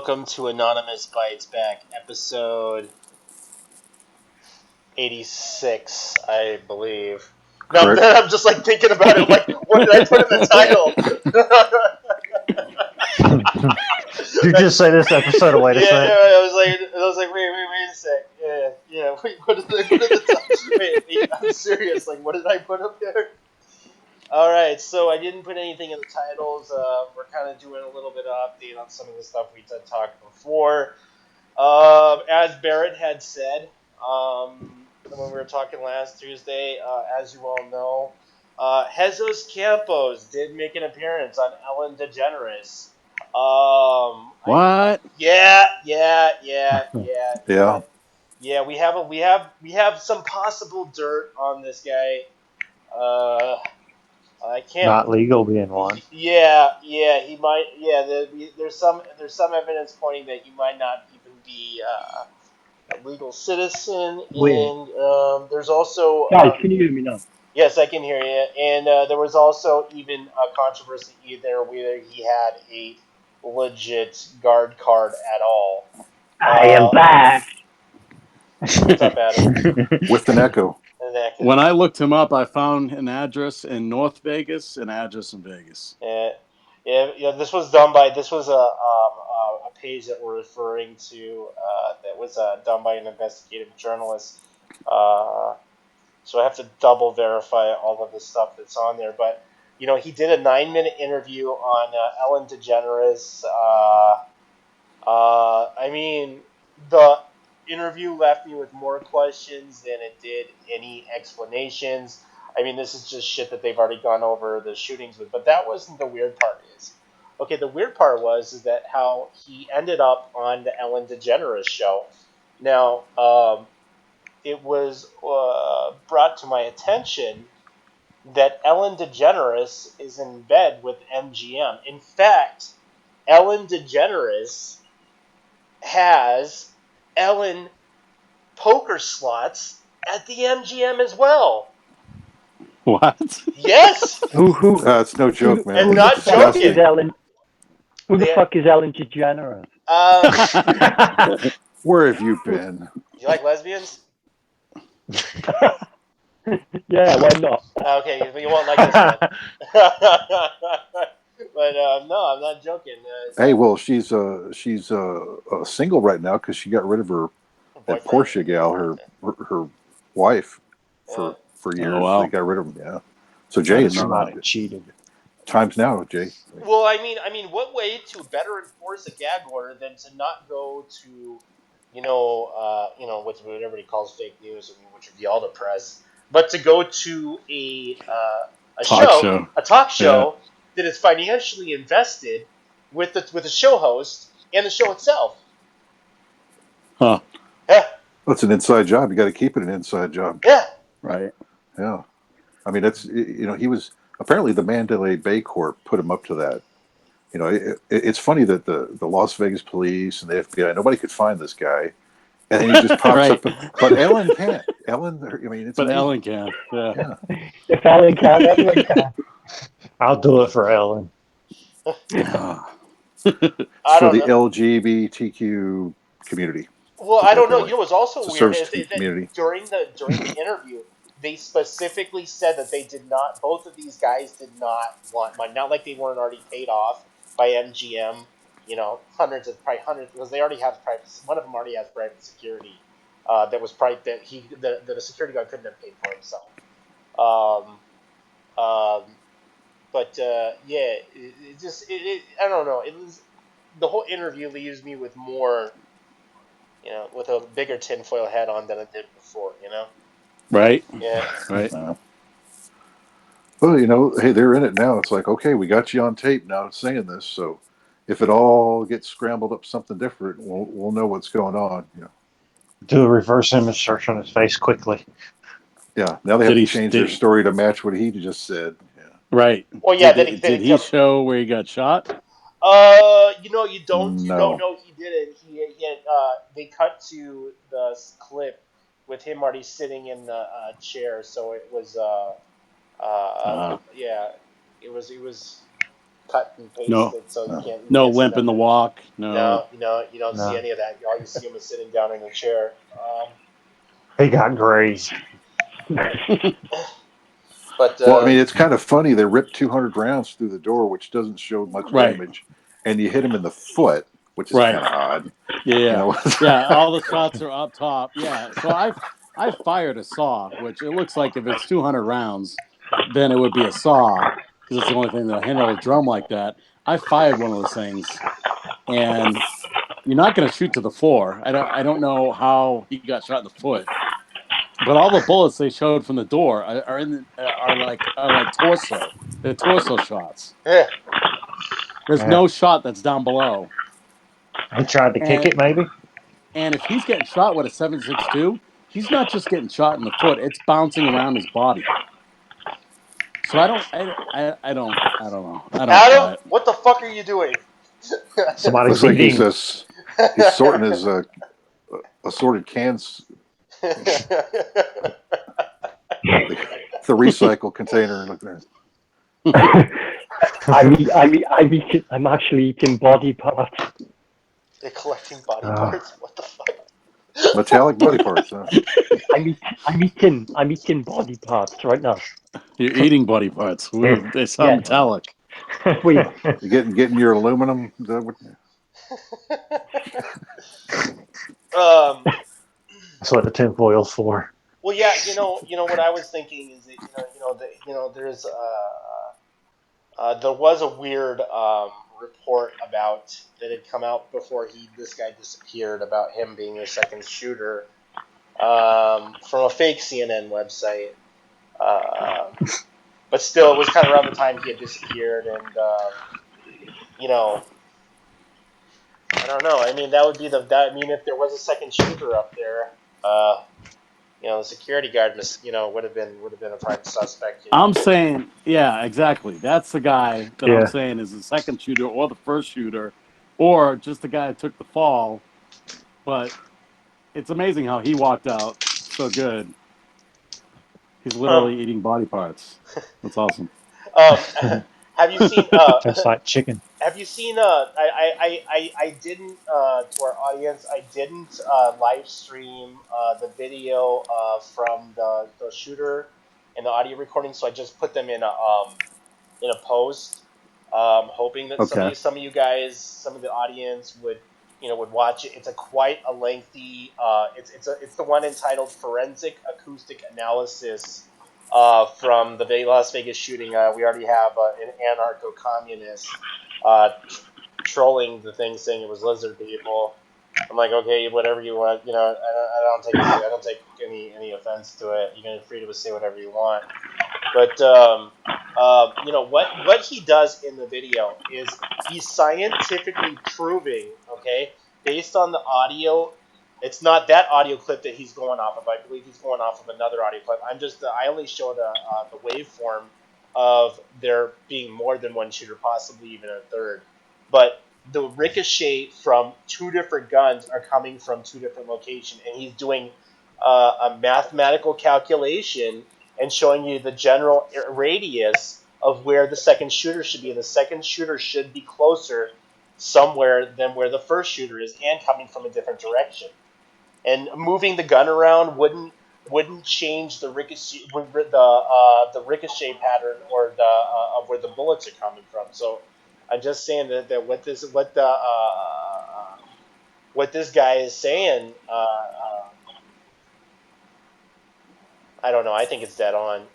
Welcome to Anonymous Bites Back, episode 86, I believe. Now Correct. I'm just like thinking about it, like, what did I put in the title? You just say this episode. Wait a Yeah, sec. I was like, wait a sec. Yeah. Wait, what did I put in the title? Wait, I'm serious. Like, what did I put up there? All right, so I didn't put anything in the titles. We're kind of doing a little bit of update on some of the stuff we did talk before. As Barrett had said when we were talking last Tuesday, as you all know, Jesus Campos did make an appearance on Ellen DeGeneres. What? Yeah. Yeah. Yeah, we have some possible dirt on this guy. I can't. Not legal being one. Yeah, he might. Yeah, there's some evidence pointing that he might not even be a legal citizen, Wait. and there's also Guys, can you hear me now? yes, I can hear you. And there was also even a controversy either whether he had a legit guard card at all. I am back. What's up, Adam? With an echo. When I looked him up, I found an address in North Vegas, an address in Vegas. Yeah. This was done by a page that we're referring to that was done by an investigative journalist. So I have to double verify all of the stuff that's on there. But he did a 9-minute interview on Ellen DeGeneres. I mean, the interview left me with more questions than it did any explanations. I mean, this is just shit that they've already gone over the shootings with. But that wasn't the weird part. Okay, the weird part is that how he ended up on the Ellen DeGeneres show. Now, it was brought to my attention that Ellen DeGeneres is in bed with MGM. In fact, Ellen DeGeneres has Ellen poker slots at the MGM as well. What? Yes. It's no joke, man. And not joking. Who the fuck is Ellen DeGeneres? Where have you been? You like lesbians? Yeah, why not? Okay, you won't like this one. But no, I'm not joking. Hey, well, she's single right now because she got rid of that boyfriend. Portia gal, her wife, for years. Oh, wow. They got rid of him. Yeah. So Jay is Somebody cheated. times now, Jay. Well, I mean, what way to better enforce a gag order than to not go to, what everybody calls fake news, which would be all the press, but to go to a talk show that is financially invested with the show host and the show itself. Huh. Yeah. Well, it's an inside job. You got to keep it an inside job. Yeah. Right. Yeah. I mean, he was apparently the Mandalay Bay Court put him up to that. It's funny that the Las Vegas police and the FBI, nobody could find this guy, and then he just pops Right. up. But Ellen can't. Ellen, I mean, it's But amazing. Ellen can. Yeah. If Ellen can, everyone can. I'll do it for Ellen. For the LGBTQ community. Well, I don't know. It was also it's weird that community. during the interview, they specifically said that they did not. Both of these guys did not want money. Not like they weren't already paid off by MGM. Hundreds, because they already have private. One of them already has private security. That was private. That the security guard couldn't have paid for himself. But I don't know. It was the whole interview leaves me with more. With a bigger tinfoil hat on than it did before, Right. Yeah. Right. Well, hey, they're in it now. It's like, okay, we got you on tape now saying this. So if it all gets scrambled up something different, we'll know what's going on. Do a reverse image search on his face quickly. Yeah. Now they have to change their story to match what he just said. Yeah. Right. Well, yeah. Did he show where he got shot? You don't know he didn't. He had, they cut to the clip with him already sitting in the chair, so it was, yeah, it was cut and No, pasted, so you can't no see limp in the nothing. walk. No. No, you don't see No. any of that. All you see him is sitting down in a chair. He got grazed. But Well, I mean, it's kind of funny. They ripped 200 rounds through the door, which doesn't show much Right. damage, and you hit him in the foot, which is Right. kind of odd. Yeah. You know, Yeah. All the shots are up top. Yeah. So I fired a saw, which it looks like if it's 200 rounds, then it would be a saw because it's the only thing that'll handle a drum like that. I fired one of those things, and you're not going to shoot to the floor. I don't know how he got shot in the foot, but all the bullets they showed from the door are like torso. They're torso shots. yeah. There's Yeah. no shot that's down below. He tried to kick And it, maybe. and if he's getting shot with a 7.62, he's not just getting shot in the foot; it's bouncing around his body. So I don't know. I don't buy Adam, it. what the fuck are you doing? Somebody's looks like eating. he's sorting his assorted cans, the, the recycle container. Look there. I'm actually eating body parts. You're collecting body Oh. parts. What the fuck? Metallic body parts. Huh? I'm eating body parts right now. You're eating body parts. Ooh, they sound Yes. metallic. Wait. You getting your aluminum? Is that what, um. That's what the tinfoil's for. Well, yeah. What I was thinking is that there's there was a weird report about that had come out before this guy disappeared about him being the second shooter from a fake CNN website. But still, it was kind of around the time he had disappeared, and I don't know. I mean, that would be if there was a second shooter up there, the security guard would have been a prime suspect. I'm saying, yeah, exactly. That's the guy that I'm Yeah. saying is the second shooter or the first shooter, or just the guy that took the fall. But it's amazing how he walked out so good. He's Um, literally eating body parts. That's awesome. um, have you seen? Tastes like chicken. Have you seen? I didn't. To our audience, I didn't live stream the video from the shooter and the audio recording, so I just put them in a post, hoping that Okay. some of you guys, some of the audience would watch it. It's a quite a lengthy. It's the one entitled "Forensic Acoustic Analysis." From the Las Vegas shooting, we already have an anarcho-communist trolling the thing, saying it was lizard people. I'm like, okay, whatever you want. I don't take any offense to it. You're free to say whatever you want. But what he does in the video is he's scientifically proving, okay, based on the audio. It's not that audio clip that he's going off of. I believe he's going off of another audio clip. I only show the waveform of there being more than one shooter, possibly even a third. But the ricochet from two different guns are coming from two different locations, and he's doing a mathematical calculation and showing you the general radius of where the second shooter should be. And the second shooter should be closer somewhere than where the first shooter is, and coming from a different direction. And moving the gun around wouldn't change the ricochet pattern or the of where the bullets are coming from. So I'm just saying that what this guy is saying, I don't know. I think it's dead on,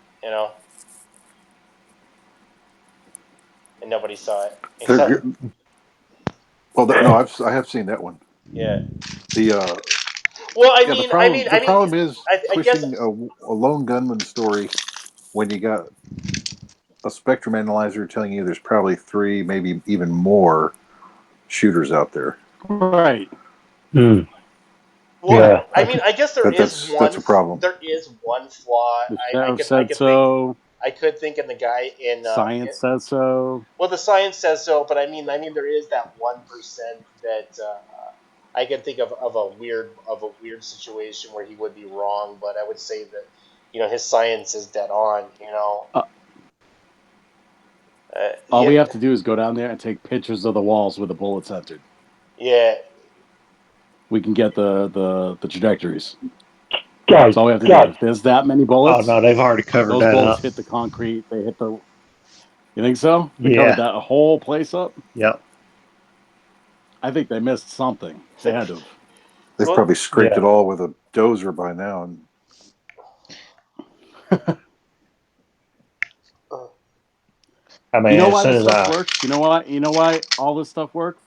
and nobody saw it They're except no, I have seen that one. yeah. The Well, I yeah, mean, the problem is I guess pushing a lone gunman story when you got a spectrum analyzer telling you there's probably three, maybe even more shooters out there. Right. Mm, Well, yeah. I guess That's a problem. there is one flaw. The I sheriff could I said could think so. I could think in the guy Science says so. well, the science says so, but I mean there is that 1% that I can think of a weird situation where he would be wrong, but I would say that his science is dead on. Uh, All Yeah, we have to do is go down there and take pictures of the walls where the bullets entered. yeah. We can get the trajectories. Guys, That's all we have to do. guys, If there's that many Oh bullets, no, they've already covered those that bullets up. hit the concrete. They hit the. You think so? They Yeah. covered that whole place up. Yep. I think they missed something. They had to have. They've So probably scraped Yeah. it all with a dozer by now. And I mean, You know as why soon this as stuff I works? You know why? You know why all this stuff works?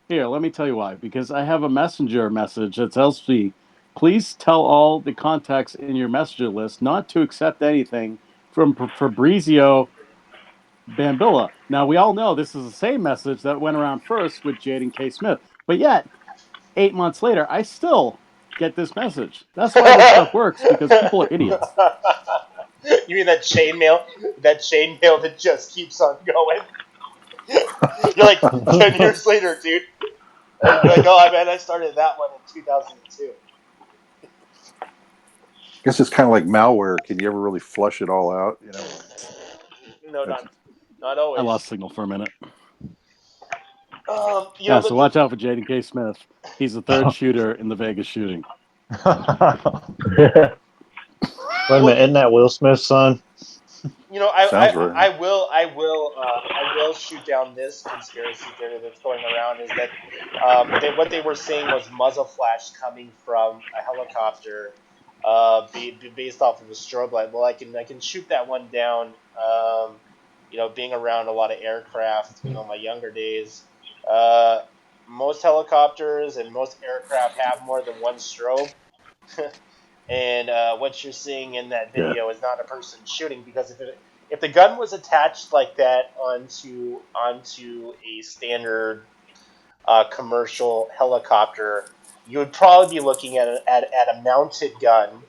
Here, let me tell you why. Because I have a messenger message that tells me, please tell all the contacts in your messenger list not to accept anything from Fabrizio Bambilla. Now we all know this is the same message that went around first with Jaden K. Smith, but yet 8 months later, I still get this message. That's why this stuff works because people are idiots. you mean that chainmail? That chainmail that just keeps on going. You're like 10 years later, dude. And you're like, oh man, I started that one in 2002. I guess it's kind of like malware. Can you ever really flush it all out? No, That's, not I lost always. signal for a minute. You Yeah, know so watch out for Jaden K. Smith. He's the third shooter in the Vegas shooting. wait a well, minute, isn't that Will Smith's son? sounds right. I will shoot down this conspiracy theory that's going around is that what they were saying was muzzle flash coming from a helicopter, based off of a strobe light. Well, I can shoot that one down. Being around a lot of aircraft, my younger days, uh, most helicopters and most aircraft have more than one strobe. And what you're seeing in that Yeah. video is not a person shooting, because if the gun was attached like that onto a standard commercial helicopter, you would probably be looking at a mounted gun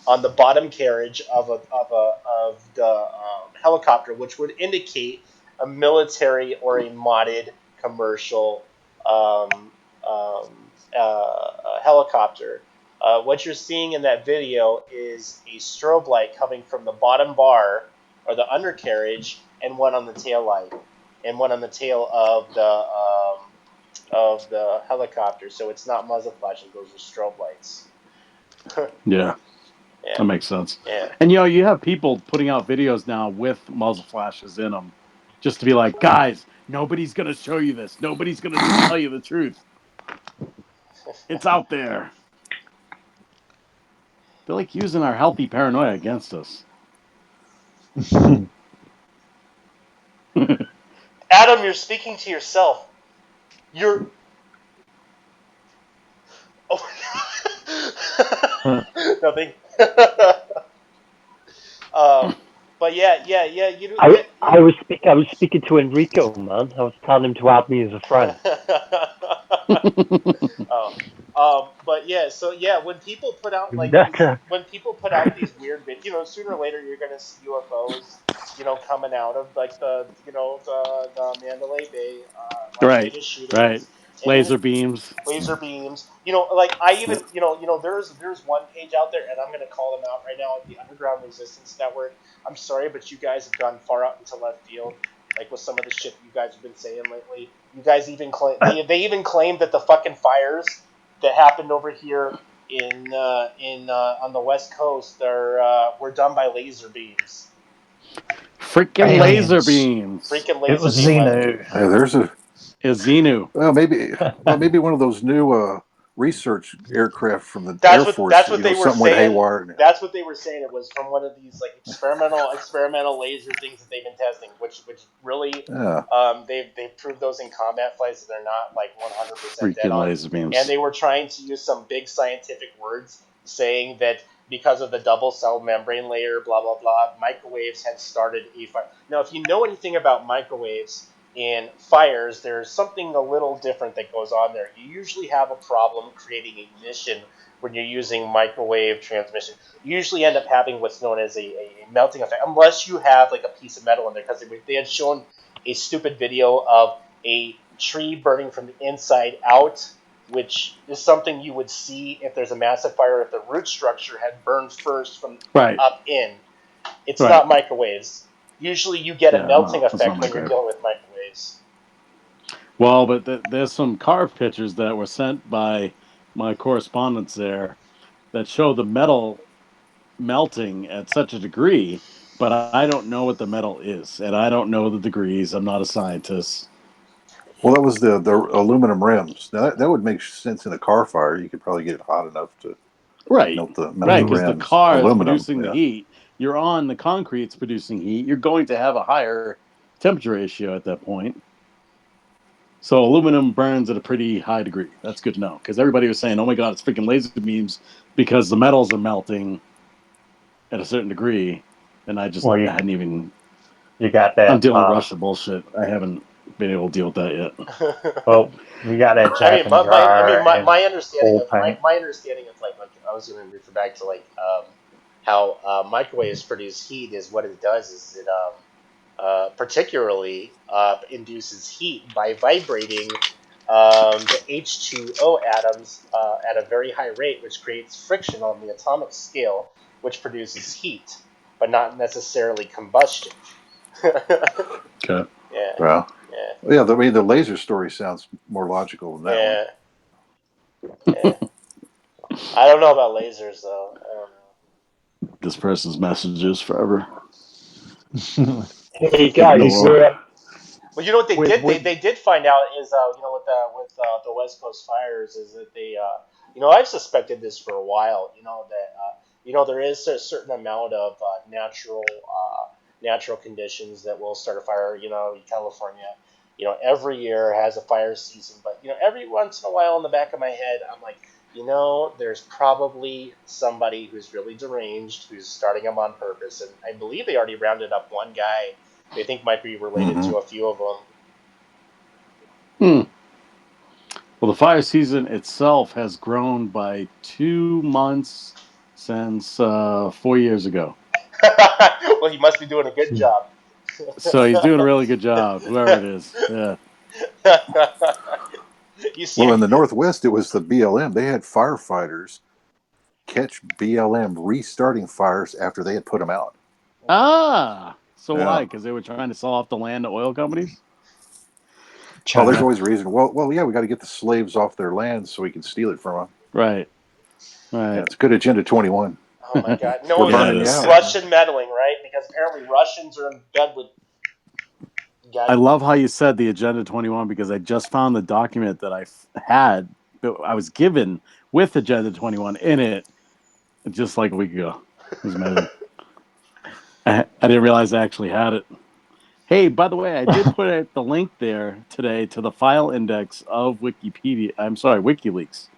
on the bottom carriage of the helicopter, which would indicate a military or a modded commercial um, helicopter. What you're seeing in that video is a strobe light coming from the bottom bar or the undercarriage, and one on the tail light, and one on the tail of the helicopter. So it's not muzzle flashes; those are strobe lights. Yeah, that Yeah, makes sense. yeah. And you have people putting out videos now with muzzle flashes in them, just to be like, guys, nobody's gonna show you this. Nobody's gonna tell you the truth. It's out there. They're like using our healthy paranoia against us. Adam, you're speaking to yourself. You're. Oh. Nothing. um, but yeah. I was speaking to Enrico, man. I was telling him to add me as a friend. Oh, but yeah, so yeah, when people put out when people put out these weird videos, sooner or later you're gonna see UFOs, coming out of like the Mandalay Bay, Las Right, Vegas right. shootings, and Laser beams. laser beams. Like I even, Yep. there's one page out there, and I'm gonna call them out right now, the Underground Resistance Network. I'm sorry, but you guys have gone far out into left field, like with some of the shit that you guys have been saying lately. You guys even claim they even claimed that the fucking fires that happened over here in on the West Coast were done by laser beams. Freaking laser Aliens. beams. Freaking It laser was beam weapon. Xenu. Yeah, there's a Is Xenu. maybe one of those new research aircraft from the Air That's what Force. that's what they were Something went saying. haywire. That's what they were saying. It was from one of these like experimental laser things that they've been testing, which really Yeah, they've proved those in combat flights that they're not like 100% dead Freaking on. laser And beams. they were trying to use some big scientific words saying that because of the double cell membrane layer, blah blah blah, microwaves had started a fire. Now, if you know anything about microwaves in fires, there's something a little different that goes on there. You usually have a problem creating ignition when you're using microwave transmission. You usually end up having what's known as a melting effect, unless you have like a piece of metal in there, because they had shown a stupid video of a tree burning from the inside out, which is something you would see if there's a massive fire, if the root structure had burned first from Right, up in. It's right. not microwaves. Usually you get a Yeah, melting that's not effect my when you're gripe. dealing with microwaves. Well, but there's some carved pictures that were sent by my correspondents there that show the metal melting at such a degree, but I don't know what the metal is, and I don't know the degrees. I'm not a scientist. Well, that was the aluminum rims. Now that would make sense in a car fire. You could probably get it hot enough to Right, melt the right, because the rims. car is Aluminum, producing the yeah. heat. You're on the concrete's producing heat. You're going to have a higher temperature ratio at that point. So aluminum burns at a pretty high degree. That's good to know because everybody was saying, "Oh my god, it's freaking laser beams," because the metals are melting at a certain degree, and Well, I hadn't even. you got I'm that. dealing with Russia bullshit. I haven't been able to deal with that yet. Well, you got that I Jack mean, and Jar and my understanding old of paint. my understanding of like I was going to refer back to like how microwaves produce heat is what it does is it particularly induces heat by vibrating the H2O atoms at a very high rate, which creates friction on the atomic scale, which produces heat, but not necessarily combustion. Yeah, Okay. Well, yeah, yeah. I mean, the laser story sounds more logical than that one. yeah, yeah. I don't know about lasers though. I don't This person's messages forever. Hey guys, Ignore. Well, you know what they with did? with They did find out is you know with the West Coast fires is that they you know I've suspected this for a while. You know that you know there is a certain amount of natural conditions that will start a fire. You know, California. You know, every year has a fire season, but you know, every once in a while, in the back of my head, I'm like, you know, there's probably somebody who's really deranged who's starting them on purpose, and I believe they already rounded up one guy they think might be related Hmm. to a few of them. Hmm. Well, the fire season itself has grown by 2 months since 4 years ago. Well, he must be doing a good job. So he's doing a really good job, whoever it is. Yeah. You Well, see, in the Northwest, it was the BLM. They had firefighters catch BLM restarting fires after they had put them out. Ah. So Yeah. why? Because they were trying to sell off the land to oil companies. Oh, there's China. always a reason. Well, yeah, we got to get the slaves off their land so we can steal it from them. Right. Yeah, Right. it's good Agenda 21. oh my God, no We're one's Yeah, it burning you is. out. Russian meddling, right? Because apparently Russians are in bed with I God. love how you said the Agenda 21 because I just found the document that had, I was given with Agenda 21 in it just like a week ago. It was amazing. I didn't realize I actually had it. Hey, by the way, I did put the link there today to the file index of Wikipedia. I'm sorry, WikiLeaks.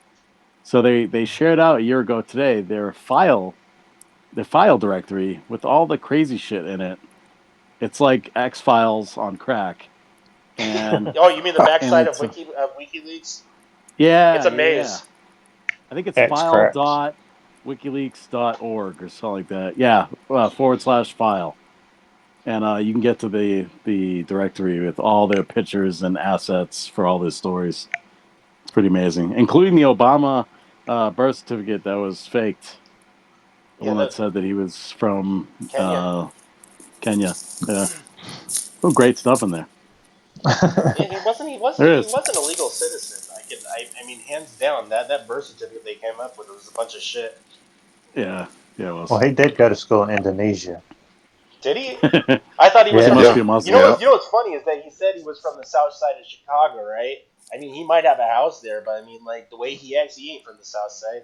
So they shared out a year ago today their file directory with all the crazy shit in it. It's like X Files on crack, and Oh, you mean the and backside of it's WikiLeaks? It's yeah, a yeah, yeah. maze. I think it's X cracks. file.wikileaks.org or something like that. Yeah, / file. And you can get to the directory with all their pictures and assets for all their stories. It's pretty amazing, including the Obama birth certificate that was faked. The Yeah, one that the said that he was from Kenya. Kenya. Yeah, oh, great stuff in there. Yeah, There he is. wasn't a legal citizen. I mean, hands down, that birth certificate they came up with was a bunch of shit. Yeah, yeah, it Well, was. he did go to school in Indonesia. Did he? I thought he was He from Yeah. must Yeah. be a You know Muslim. Yeah. what? You know what's funny is that he said he was from the south side of Chicago, right? I mean, he might have a house there, but I mean, like the way he acts, he ain't from the south side.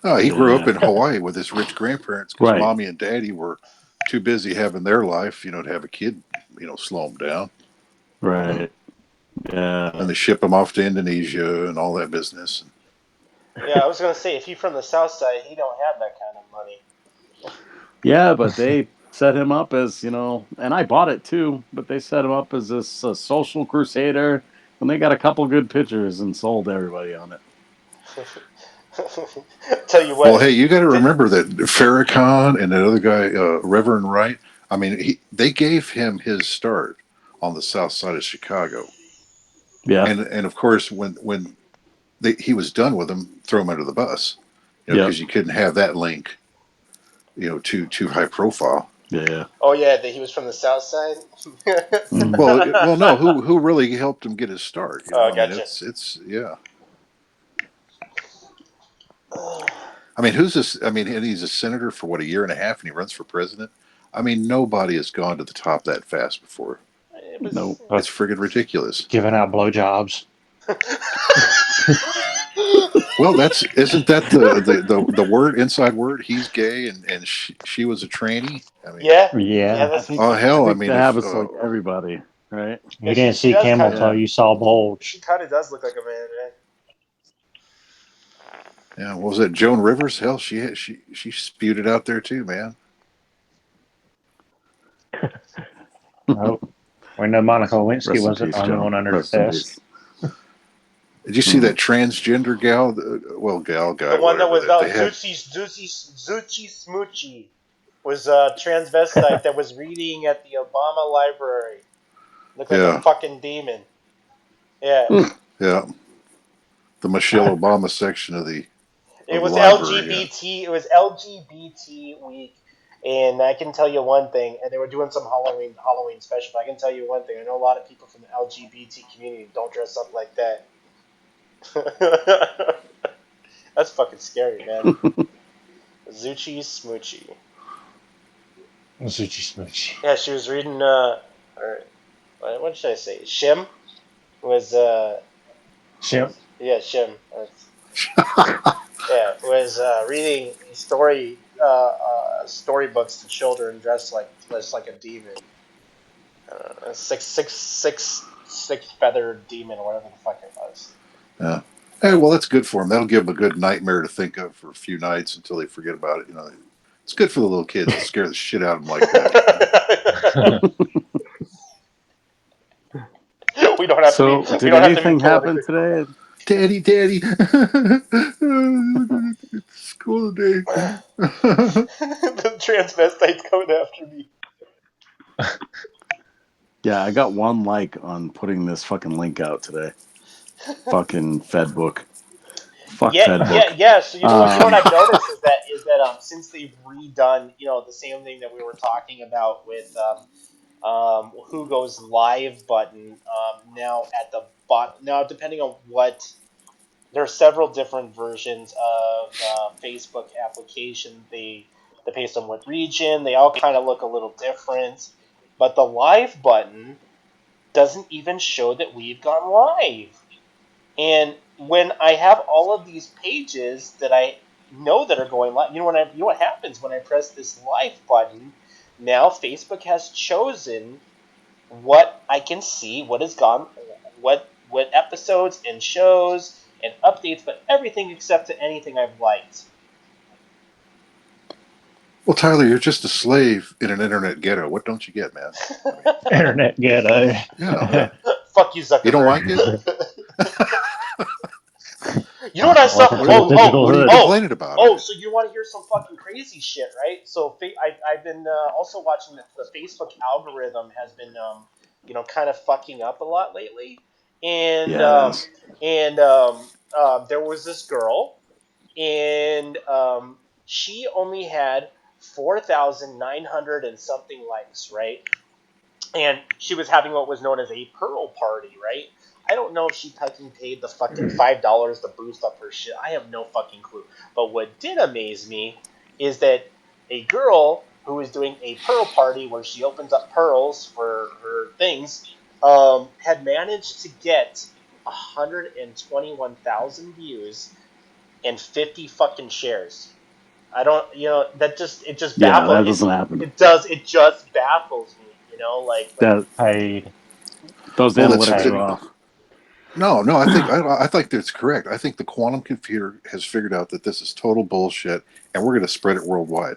Oh, he grew up Yeah, in Hawaii with his rich grandparents because right, mommy and daddy were too busy having their life, to have a kid, slow them down. right. Yeah, And they ship them off to Indonesia and all that business. Yeah, I was gonna say if he from the south side, he don't have that kind of money. yeah, but they set him up as and I bought it too. But they set him up as this social crusader, and they got a couple good pictures and sold everybody on it. Tell you Well, what, hey, you got to did, remember that Farrakhan and that other guy, Reverend Wright. I mean, they gave him his start on the south side of Chicago, Yeah, and of course, when he was done with them, throw him under the bus, yep, because you couldn't have that link, too high profile. Yeah. Oh yeah, that he was from the South Side. Well, no. Who really helped him get his start? Oh, I mean, gotcha. it's yeah. I mean, who's this? I mean, and he's a senator for what, a year and a half, and he runs for president. I mean, nobody has gone to the top that fast before. It was. Nope. It's friggin' ridiculous. Giving out blowjobs. Well, isn't that the word inside word? He's gay, and she was a tranny. I mean, Yeah, yeah, Yeah. I that's think oh I hell! I think mean, that if happens to like everybody, right? yeah. You didn't She see does camel kind of. till Yeah. you saw She bulge. kind of does look like a man, yeah, what was it Joan Rivers? Hell, she spewed it out there too, man. Oh, we know Monica Lewinsky Rest in wasn't peace, the only Joan. one under the Rest in fist. peace. Did you see that transgender gal? Well, gal, the guy, one that whatever. was That they had. Zuchi Smoochie was a transvestite that was reading at the Obama Library. Looked like a Yeah, fucking demon. Yeah, yeah. The Michelle Obama section of the it was library. Yeah, LGBT. It was LGBT week, and I can tell you one thing. And they were doing some Halloween special. But I can tell you one thing. I know a lot of people from the LGBT community don't dress up like that. That's fucking scary, man. Zuchi Smoochie. Zuchi Smoochie. Yeah, she was reading. Or what should I say? Shim was. Shim. Yeah, Shim. Yeah, was reading storybooks to children dressed like a demon. Six feathered demon or whatever the fuck it was. yeah. Hey, well, that's good for them. That'll give them a good nightmare to think of for a few nights until they forget about it. It's good for the little kids to scare the shit out of them like that. So, We did don't have to be anything happen politically correct. today? Daddy, daddy, school today. The transvestites coming after me. Yeah, I got one like on putting this fucking link out today. Fucking Fedbook. Fuck Fedbook. Yeah. So you know what Um, I've noticed is that since they've redone the same thing that we were talking about with who goes live button now at the bot now depending on what there are several different versions of Facebook application. They based on what region. They all kind of look a little different, but the live button doesn't even show that we've gone live. And when I have all of these pages that I know that are going live, you know what happens when I press this live button? Now Facebook has chosen what I can see, what has gone, what episodes and shows and updates, but everything except to anything I've liked. Well, Tyler, you're just a slave in an internet ghetto. What don't you get, man? I mean, Internet ghetto. yeah. Fuck you, You don't Zuckerberg. like it? You know what I saw? Welcome to the digital What are you hood. complaining about? I mean, So you want to hear some fucking crazy shit, right? So I've been also watching that the Facebook algorithm has been, kind of fucking up a lot lately, and yeah, it is. there was this girl, and she only had 4,900 and something likes, right? And she was having what was known as a pearl party, right? I don't know if she fucking paid the fucking $5 to boost up her shit. I have no fucking clue. But what did amaze me is that a girl who is doing a pearl party where she opens up pearls for her things had managed to get 121,000 views and 50 fucking shares. I don't, it just Yeah, baffles that doesn't happen. it just baffles me, like That Paid. those well, that's analytics Paid. are off. no. I think that's correct. I think the quantum computer has figured out that this is total bullshit, and we're going to spread it worldwide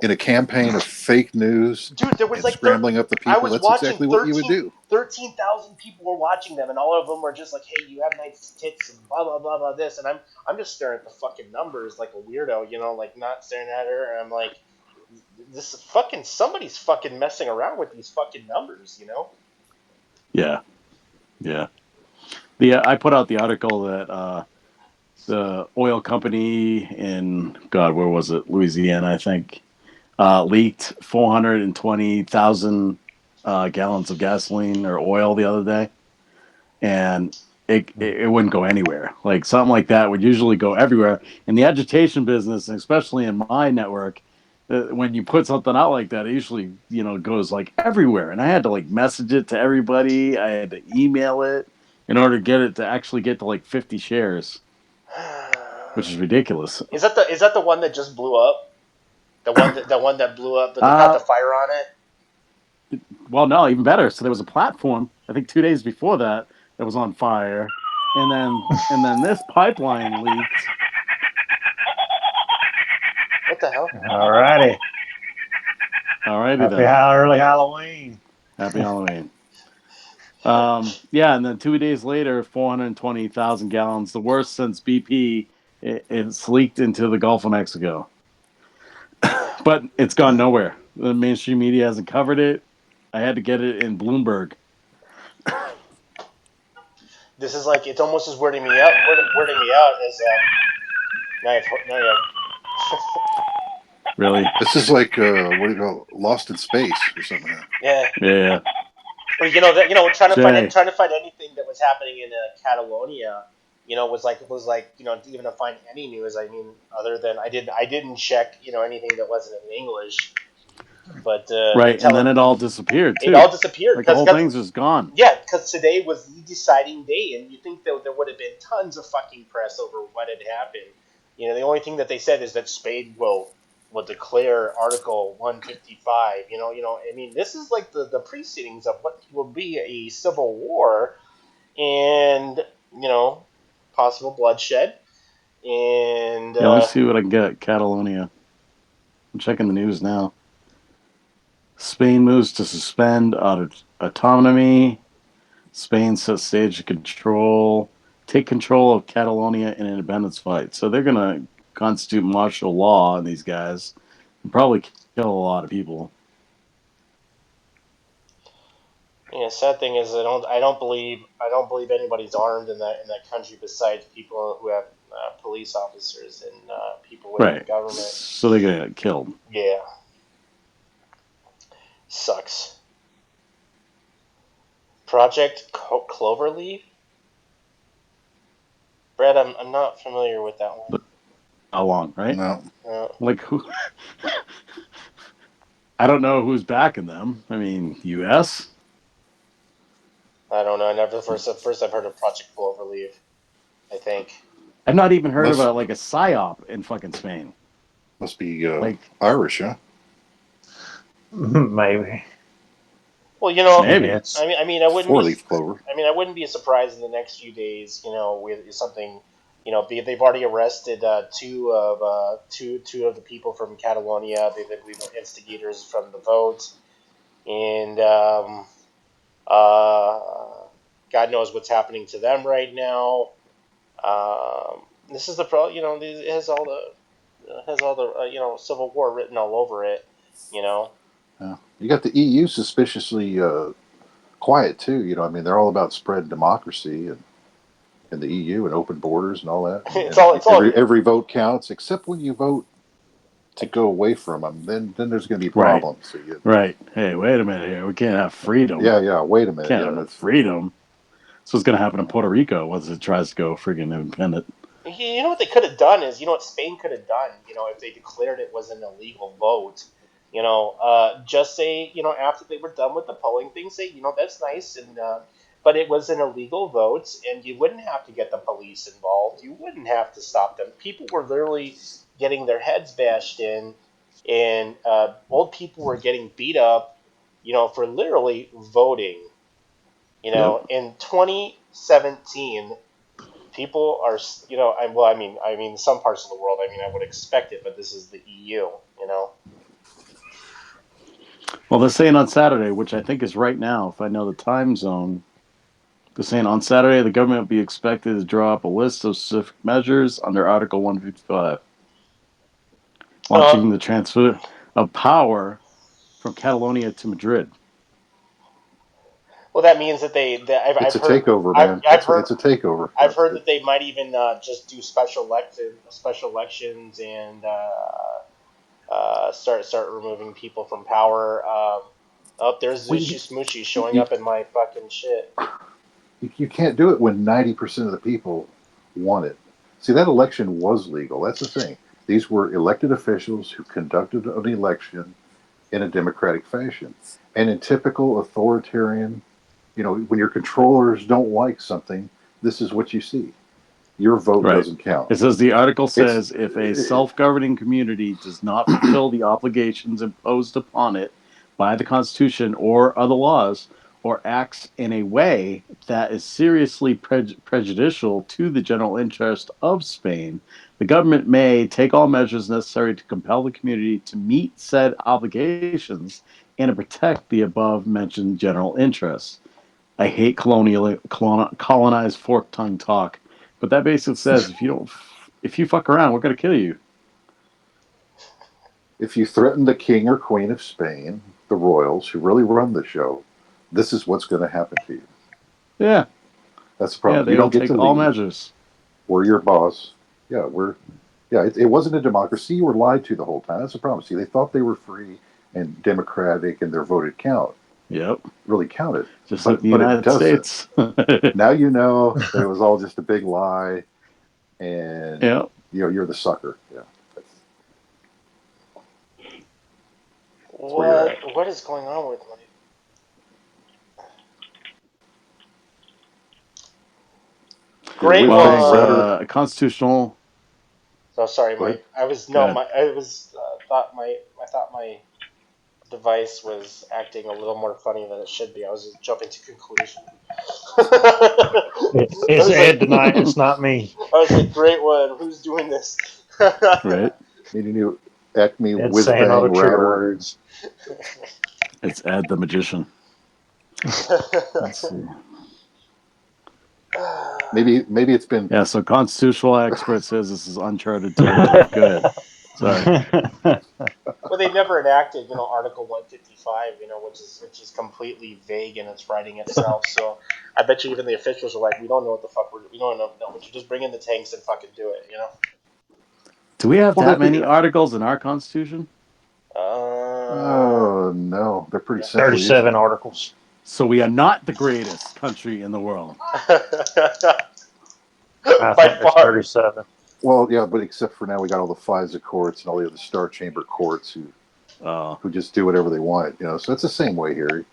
in a campaign of fake news dude, there was and like scrambling up the I people. was That's watching exactly what you would do. 13,000 people were watching them, and all of them were just like, "Hey, you have nice tits," and blah blah blah blah this, and I'm just staring at the fucking numbers like a weirdo, like not staring at her, and I'm like, this is fucking somebody's fucking messing around with these fucking numbers. Yeah, yeah. I put out the article that the oil company in God, where was it? Louisiana, I think. leaked 420,000 gallons of gasoline or oil the other day, and it wouldn't go anywhere. Like something like that would usually go everywhere. In the agitation business, and especially in my network, when you put something out like that, it usually goes like everywhere. And I had to like message it to everybody. I had to email it in order to get it to actually get to like 50 shares, which is ridiculous. Is that the one that just blew up? The one that blew up, but they caught the Uh, fire on it. well, no, even better. So there was a platform, I think 2 days before that, that was on fire, and then this pipeline leaked. What the hell? Alrighty. Alrighty Happy then. early Halloween. Happy Halloween. Yeah, and then 2 days later, 420,000 gallons, the worst since BP. It's leaked into the Gulf of Mexico, but it's gone nowhere. The mainstream media hasn't covered it. I had to get it in Bloomberg. This is like it's almost as weirding me out as now you have Really? This is like what do you call it? Lost in Space or something. yeah. Yeah. Or Jay. trying to find anything that was happening in Catalonia, was like even to find any news. I mean, other than I didn't check anything that wasn't in English, but Right, and then it all disappeared it too. all disappeared Like the because whole thing's just gone. yeah, because today was the deciding day, and you think that there would have been tons of fucking press over what had happened. The only thing that they said is that Spain will declare Article 155. I mean, this is like the precedings of what will be a civil war, and possible bloodshed, and Yeah, let me see what I can get. Catalonia. I'm checking the news now. Spain moves to suspend autonomy. Spain sets stage to take control of Catalonia in an independence fight. So they're going to constitute martial law on these guys and probably kill a lot of people. sad thing is I don't believe anybody's armed in that country besides people who have police officers and people within the Right. government. So they're going to get killed. Yeah, sucks. Project Cloverleaf. Brad, I'm not familiar with that one. How long, right? No, Like who? I don't know who's backing them. I mean, U.S. I don't know. I never first I've heard of Project Cloverleaf. I think. I've not even heard must about like a psyop in fucking Spain. must be Like Irish, huh? Maybe. Well, Maybe maybe. it's I wouldn't be. Four-leaf clover. I wouldn't be surprised in the next few days. With something. They've already arrested two of the people from Catalonia. They believe are instigators from the vote, and God knows what's happening to them right now. This is the pro. It has all the Civil War written all over it. You got the EU suspiciously quiet too. I mean, they're all about spread democracy and the EU and open borders and all that. it's And all it's all every vote counts, except when you vote to go away from them. Then there's going to be Right. problems. So Right. Hey, wait a minute here. We can't have freedom. yeah. Wait a minute. Can't have freedom. So what's going to happen in Uh, Puerto Rico once it tries to go friggin' independent? You know what they could have done is, what Spain could have done, if they declared it was an illegal vote, just say, after they were done with the polling thing, say, that's nice, but it was an illegal vote, and you wouldn't have to get the police involved. You wouldn't have to stop them. People were literally getting their heads bashed in, and old people were getting beat up, for literally voting. yep. In 2017 people are, I mean, some parts of the world, I would expect it, but this is the EU. Well, they're saying on Saturday, which I think is right now, if I know the time zone, they're saying on Saturday the government will be expected to draw up a list of specific measures under Article 155, Uh, launching the transfer of power from Catalonia to Madrid. well, that means that It's I've a heard, takeover, I've, man. I've heard, It's a takeover. I've heard that they might even just do special elections and start removing people from power. There's Well, Zushi Smoochy showing you, up in my fucking shit. you can't do it when 90% of the people want it. See, that election was legal. That's the thing. These were elected officials who conducted an election in a democratic fashion. And in typical authoritarian, when your controllers don't like something, this is what you see. Your vote Right. doesn't count. It says the article It's says if a self-governing community does not fulfill the obligations imposed upon it by the Constitution or other laws, or acts in a way that is seriously prejudicial to the general interest of Spain, the government may take all measures necessary to compel the community to meet said obligations and to protect the above mentioned general interests. I hate colonized fork tongue talk, but that basically says if you fuck around, we're gonna kill you. if you threaten the king or queen of Spain, the royals who really run the show, this is what's going to happen to you. Yeah, That's the yeah, problem. You they will don't get to take all leave. measures. We're your boss. Yeah, it wasn't a democracy. You were lied to the whole time. That's the problem. See, they thought they were free and democratic, and their voted count Yep, really counted, just like but the it United doesn't. States. Now you know that it was all just a big lie, and Yep. you're the sucker. Yeah, that's, that's where you're at. What is going on with my? Your Great whiz Well, bang it's one. router. constitutional. So sorry, Go ahead. Mike. I was Go no, ahead. my I was I thought my device was acting a little more funny than it should be. I was just jumping to conclusion. I It's was Ed like, tonight. It's not me. great one. Who's doing this? Right. Need a new Acme Ed's whiz saying all bang the trigger router. words. It's Ed the magician. Let's see. Maybe it's been. Yeah, so constitutional expert says this is uncharted territory. Good. Sorry. Well, they never enacted, Article 155, which is completely vague in its writing itself. So I bet you even the officials are like, we don't know what the fuck we don't know. No, but you just bring in the tanks and fucking do it. Do we have Well, that many articles in our Constitution? oh no, they're pretty No. simple 37 usually. articles. So we are not the greatest country in the world. I By think there's far. 37. Well, yeah, but except for now, we got all the FISA courts and all the other Star Chamber courts Oh, who just do whatever they want. So it's the same way here.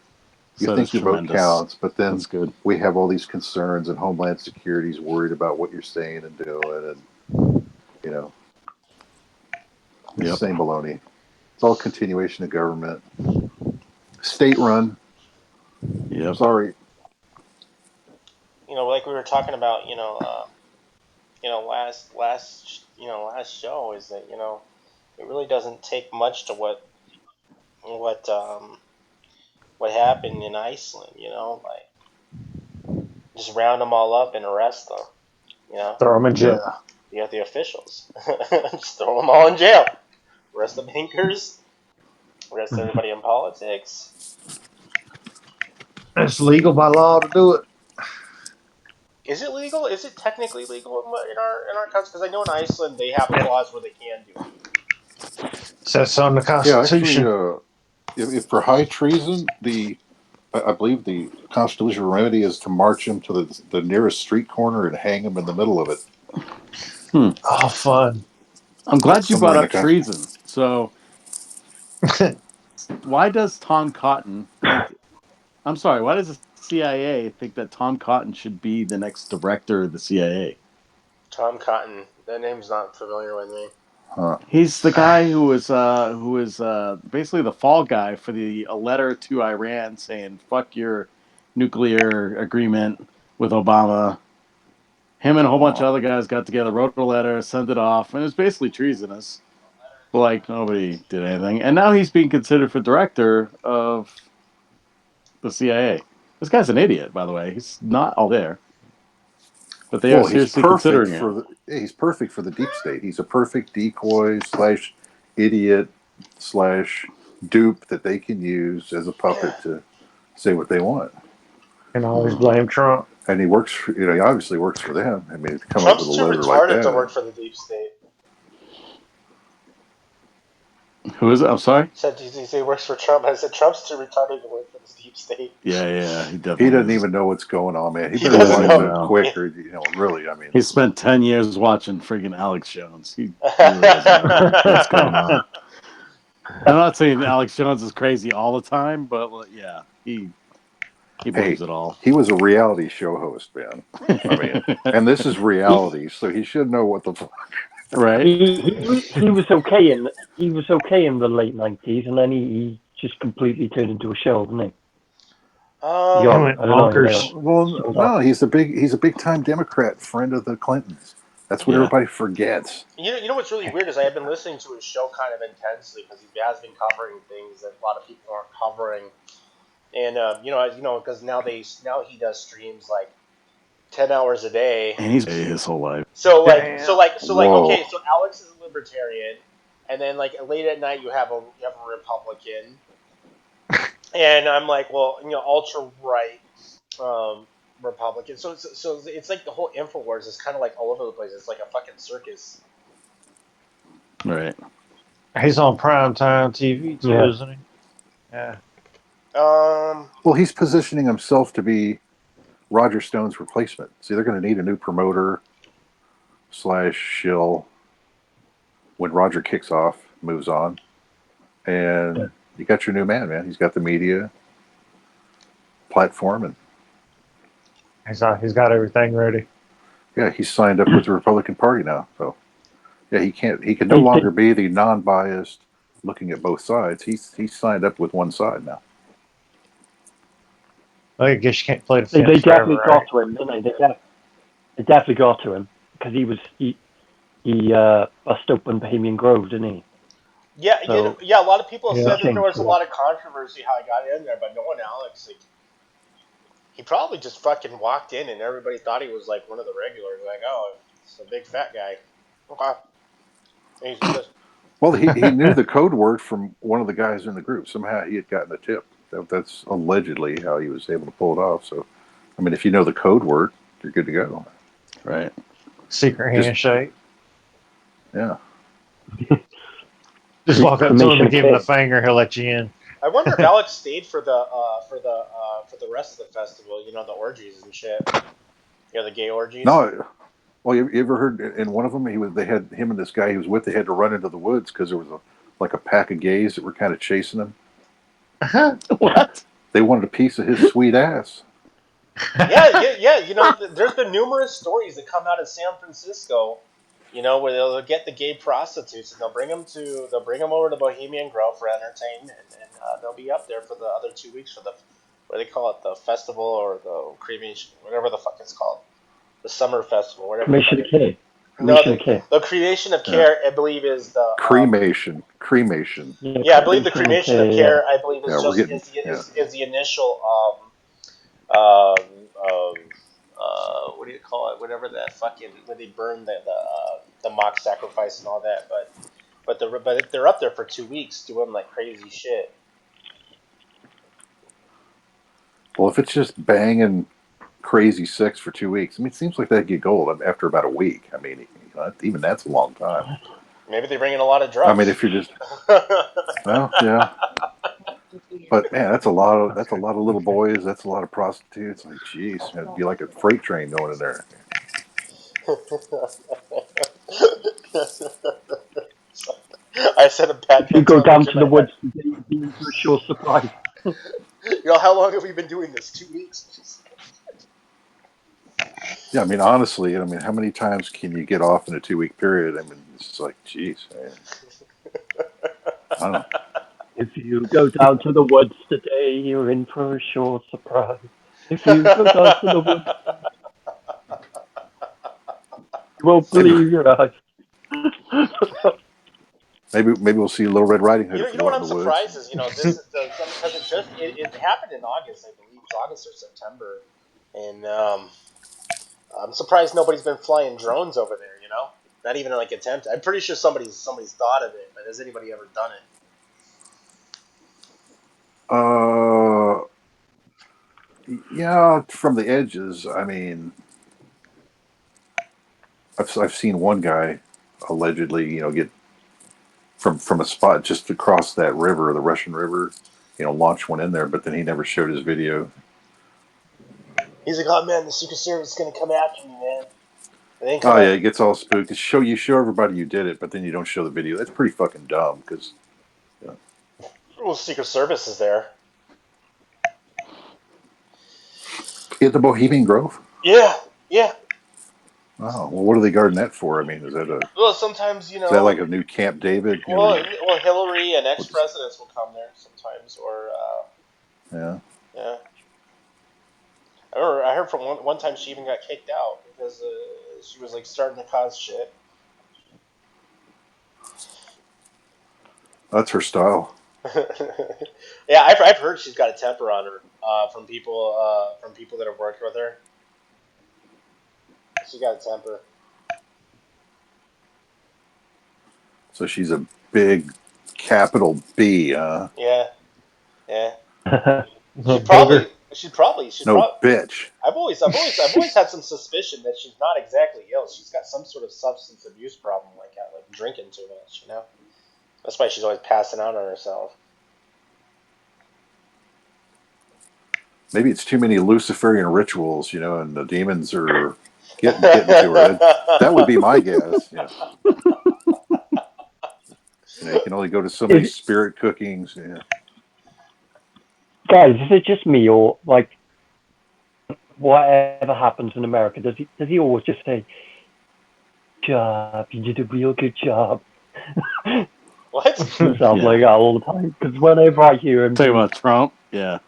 You so that's think your vote tremendous. counts, but then That's good. we have all these concerns, and Homeland Security's worried about what you're saying and doing, and you know, it's Yep. the same baloney. It's all continuation of government, state run. Yep. Sorry. Like we were talking about, last show is that it really doesn't take much to what what happened in Iceland. Like just round them all up and arrest them. Throw them in Yep. jail. You got the officials, just throw them all in jail. Arrest the bankers. Arrest everybody in politics. It's legal by law to do it. Is it legal? Is it technically legal in our country? Because I know in Iceland they have Yeah. clause where they can do it. Says so in the Yeah, actually, Constitution. if for high treason, I believe the constitutional remedy is to march him to the nearest street corner and hang him in the middle of it. Oh, fun. I'm That's glad you somewhere brought in the up country. treason. So why does Tom Cotton think? I'm sorry. Why does the CIA think that Tom Cotton should be the next director of the CIA? Tom Cotton. That name's not familiar with me. Huh. He's the guy who was basically the fall guy for a letter to Iran saying "fuck your nuclear agreement" with Obama. Him and a whole bunch of Oh. other guys got together, wrote a letter, sent it off, and it was basically treasonous. But like nobody did anything, and now he's being considered for director of the CIA. This guy's an idiot, by the way. He's not all there, but they are Well, seriously considering it. he's perfect for the deep state. He's a perfect decoy slash idiot slash dupe that they can use as a puppet to say what they want. And always blame Trump. And he works for, he obviously works for them. I mean, to come up with Trump's a too letter like retarded to that. work for the deep state. Who is it? I'm sorry. Said he works for Trump. I said Trump's too retarded to work for the deep state. Yeah, he He definitely doesn't is. even know what's going on, man. He He better doesn't wise Doesn't know. up know. quick, or really, I mean, He spent 10 years watching freaking Alex Jones. He really doesn't know what's going on. I'm not saying Alex Jones is crazy all the time, but yeah, he hey, believes it all. he was a reality show host, man. I mean, and this is he, reality, so he should know what the. Right? he was okay in the late 90s, and then he just completely turned into a shell, didn't he? He He got, um, went I don't know, bonkers. Well, sold no, out. he's a big time Democrat, friend of the Clintons. That's what Yeah. everybody forgets. you know what's really weird is I have been listening to his show kind of intensely because he has been covering things that a lot of people aren't covering, and because now he does streams like 10 hours a day. And he's his whole life. Damn. Okay, Whoa. so Alex is a libertarian, and then like late at night you have a Republican, and I'm like, well, ultra right Republican. So it's like the whole Infowars is kind of like all over the place. It's like a fucking circus. Right. He's on primetime TV too, Yeah. isn't he? Yeah. Um, Well, he's positioning himself to be Roger Stone's replacement. See, they're going to need a new promoter slash shill when Roger kicks off, moves on, and you got your new man, man. He's got the media platform, and He's got everything ready. yeah, he's signed up with the Republican Party now. So yeah, he can no They, longer they, be the non-biased, looking at both sides. He's signed up with one side now. Well, I guess you can't play the they fence definitely forever, got right? to him, didn't they? They definitely got to him because he bust open Bohemian Grove, didn't he? yeah, So yeah. A lot of people he Yeah. said that there changed was a a lot. lot of controversy how he got in there, but knowing Alex, like, he probably just fucking walked in and everybody thought he was like one of the regulars. Like, oh, it's a big fat guy. Okay. He's just, Well, he knew the code word from one of the guys in the group. Somehow he had gotten a tip. That's allegedly how he was able to pull it off. So, I mean, if you know the code word, you're good to go. Right. Secret Just handshake. yeah. Just walk up to him Cremation and of give him the care. finger. He'll let you in. I wonder if Alex stayed for the rest of the festival. The orgies and shit. The gay orgies. No, well, you ever heard in one of them? They had him and this guy he was with. They had to run into the woods because there was like a pack of gays that were kind of chasing him. What? They wanted a piece of his sweet ass. Yeah. There's been numerous stories that come out of San Francisco. Where they'll get the gay prostitutes and they'll bring them over to Bohemian Grove for entertainment, and they'll be up there for the other 2 weeks for the what do they call it, the festival or the cremation, whatever the fuck it's called, the summer festival, whatever the fuck. Cremation of care. No, Cremation of care. the creation of Yeah, care, I believe, is the cremation. Yeah, yeah, I believe the cremation of cremation of care. Yeah. care, I believe, is Yeah, we're just getting yeah. is the initial um what do you call it? Whatever that fucking where they burn the mock sacrifice and all that, but they're up there for 2 weeks doing like crazy shit. Well, if it's just banging crazy sex for 2 weeks, I mean, it seems like that'd get old after about a week. I mean, even that's a long time. Maybe they bring in a lot of I mean, drugs. if you're just well, yeah, but man, that's a lot of little boys. That's a lot of prostitutes. Like, geez, it'd be like a freight train going in there. I said a bad If you mental go down image in to my the head. woods, you'll be in for a short surprise. How long have we been doing this? 2 weeks. Yeah, I mean, honestly, I mean, how many times can you get off in a 2 week period? I mean, it's like, geez, man, I don't know. If you go down to the woods today, you're in for a short surprise. If you go down to the woods, you won't Maybe believe your eyes. maybe we'll see Little Red Riding Hood if You we know go what out in I'm the woods. surprised is this is because it happened in August, I believe. It was August or September, and I'm surprised nobody's been flying drones over there. Not even like attempt. I'm pretty sure somebody's thought of it, but has anybody ever done it? Uh, yeah, from the edges. I mean, I've seen one guy allegedly, get from a spot just across that river, the Russian River. Launched one in there, but then he never showed his video. He's like, oh man, the Secret Service is gonna come after me, man. Oh yeah, he gets all spooked. You show everybody you did it, but then you don't show the video. That's pretty fucking dumb. Because well, Secret Service is there. At the Bohemian Grove. Yeah. Oh, well, what are they guarding that for? I mean, is that a? Well, sometimes Is that like a new Camp David? Well, Hillary and ex-presidents will come there sometimes, or yeah. I heard from one time she even got kicked out because she was like starting to cause shit. That's her style. Yeah, I've heard she's got a temper on her from people that have worked with her. She got a temper. So she's a big capital B, Yeah. She'd probably. Bitch. I've always had some suspicion that she's not exactly ill. She's got some sort of substance abuse problem, like drinking too much. That's why she's always passing out on herself. Maybe it's too many Luciferian rituals, and the demons are getting to her. That would be my guess. You can only go to so many spirit cookings. Yeah. Guys, is it just me, or like whatever happens in America, does he always just say, "Job, you did a real good job"? What? Sounds like that all the time. Because whenever I hear him, Talking about Trump, yeah.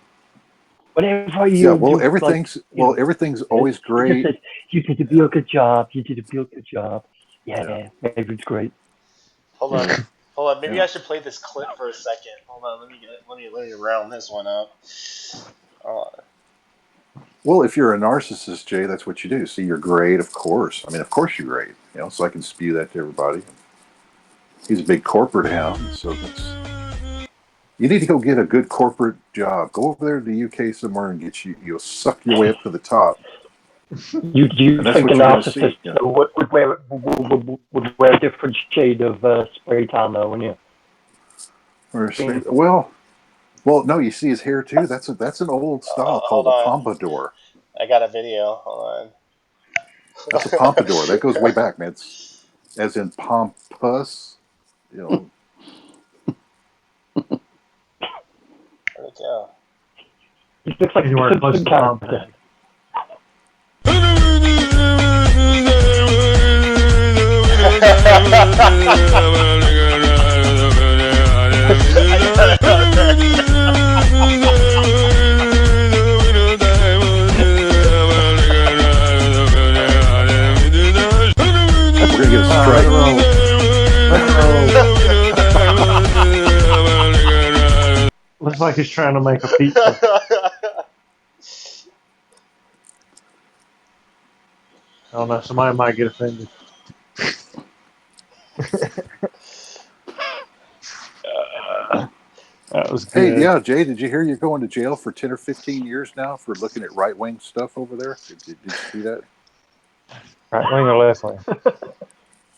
Whenever I hear him, everything's always great. He just says, "You did a real good job. You did a real good job." Yeah, maybe it's great. Hold on. Maybe I should play this clip for a second. Hold on. Let me round this one up. Well, if you're a narcissist, Jay, that's what you do. See, you're great, of course. I mean, of course you're great. So I can spew that to everybody. He's a big corporate hound, so you need to go get a good corporate job. Go over there to the UK somewhere and you'll suck your way up to the top. You think a narcissist would wear a different shade of spray tan, though, wouldn't you? Well, no. You see his hair too. That's an old style called a pompadour. I got a video. Hold on. That's a pompadour. That goes way back, man. It's as in pompous. Where'd it go? It looks like anywhere close to character. We're gonna get a strike. Looks like he's trying to make a pizza. I don't know. Somebody might get offended. That was good. Hey, yeah, Jay, did you hear you're going to jail for 10 or 15 years now for looking at right-wing stuff over there? Did you see that? Right wing or left wing?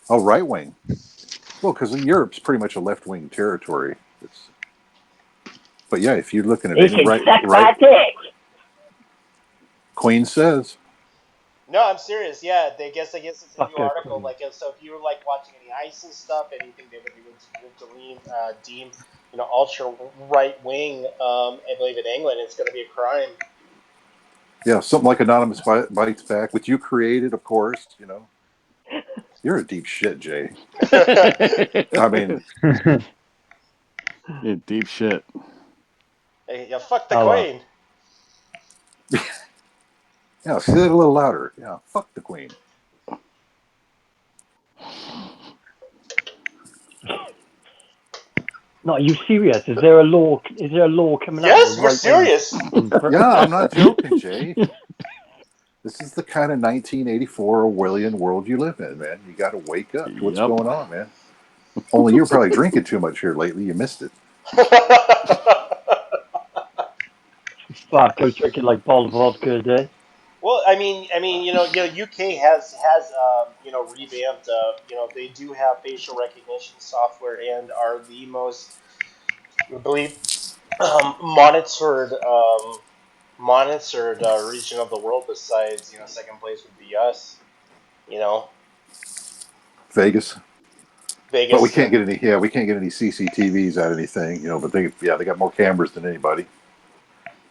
Oh, right-wing. Well, because Europe's pretty much a left-wing territory. But yeah, if you're looking at any right, Queen says. No, I'm serious. Yeah, I guess it's a new article. Like, so if you were like watching any ISIS stuff, anything they would deem ultra right wing. I believe in England, it's going to be a crime. Yeah, something like Anonymous Bites Back, which you created, of course. You're a deep shit, Jay. I mean, yeah, deep shit. Hey, yeah, fuck the Queen. Yeah, say that a little louder. Yeah, fuck the Queen. No, are you serious? Is there a law coming out? Yes, we're serious. Yeah, I'm not joking, Jay. This is the kind of 1984 Orwellian world you live in, man. You got to wake up to what's going on, man. Only you're probably drinking too much here lately. You missed it. Fuck, I was drinking like bottles of vodka a day. Well, I mean, UK has revamped. They do have facial recognition software and are the most, I believe, monitored region of the world. Besides, second place would be us. You know, Vegas. But we Vegas can't and get any. Yeah, we can't get any CCTVs out of anything. But they got more cameras than anybody.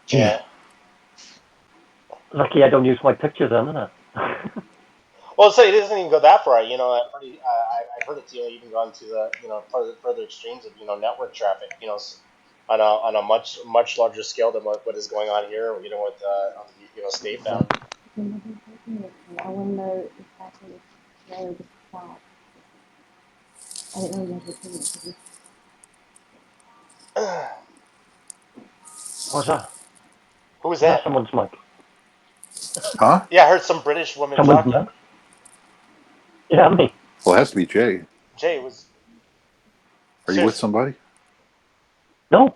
yeah. Lucky I don't use my pictures then, isn't it? Well, so it doesn't even go that far. I've heard it's even gone to the further extremes of network traffic. On a much larger scale than what is going on here. With on the state bound. I wouldn't know exactly where to stop. I didn't know you had to do it. What's that? Who was Is that that? someone's mic? Huh? Yeah, I heard some British woman Someone's talking. mic? Yeah, me. Well, it has to be Jay. Jay was. Are you with Seriously, somebody? No,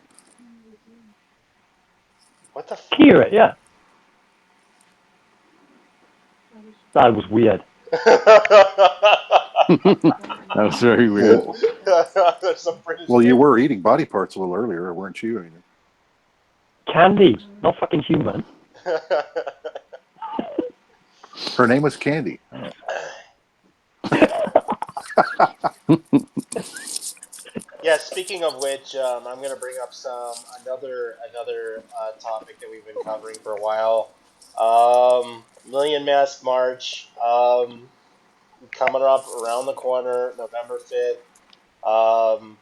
what the? hear it, yeah. That was weird. That was very weird. There's some British. Well, you were eating body parts a little earlier, weren't you? Candy, not fucking human. Her name was Candy. Yeah. Speaking of which, I'm going to bring up another topic that we've been covering for a while. Million Mask March. Coming up around the corner, November 5th.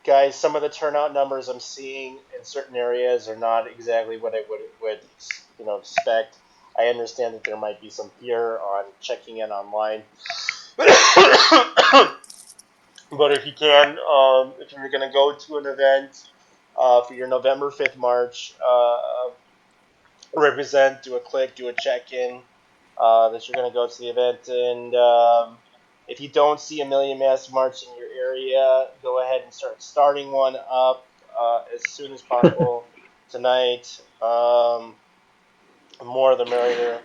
Guys, some of the turnout numbers I'm seeing in certain areas are not exactly what I would expect. I understand that there might be some fear on checking in online, but if you can, if you're going to go to an event for your November 5th march, represent, do a click, do a check-in, that you're going to go to the event. And if you don't see a Million Mask March in your area, go ahead and start starting one up as soon as possible tonight. The more the merrier,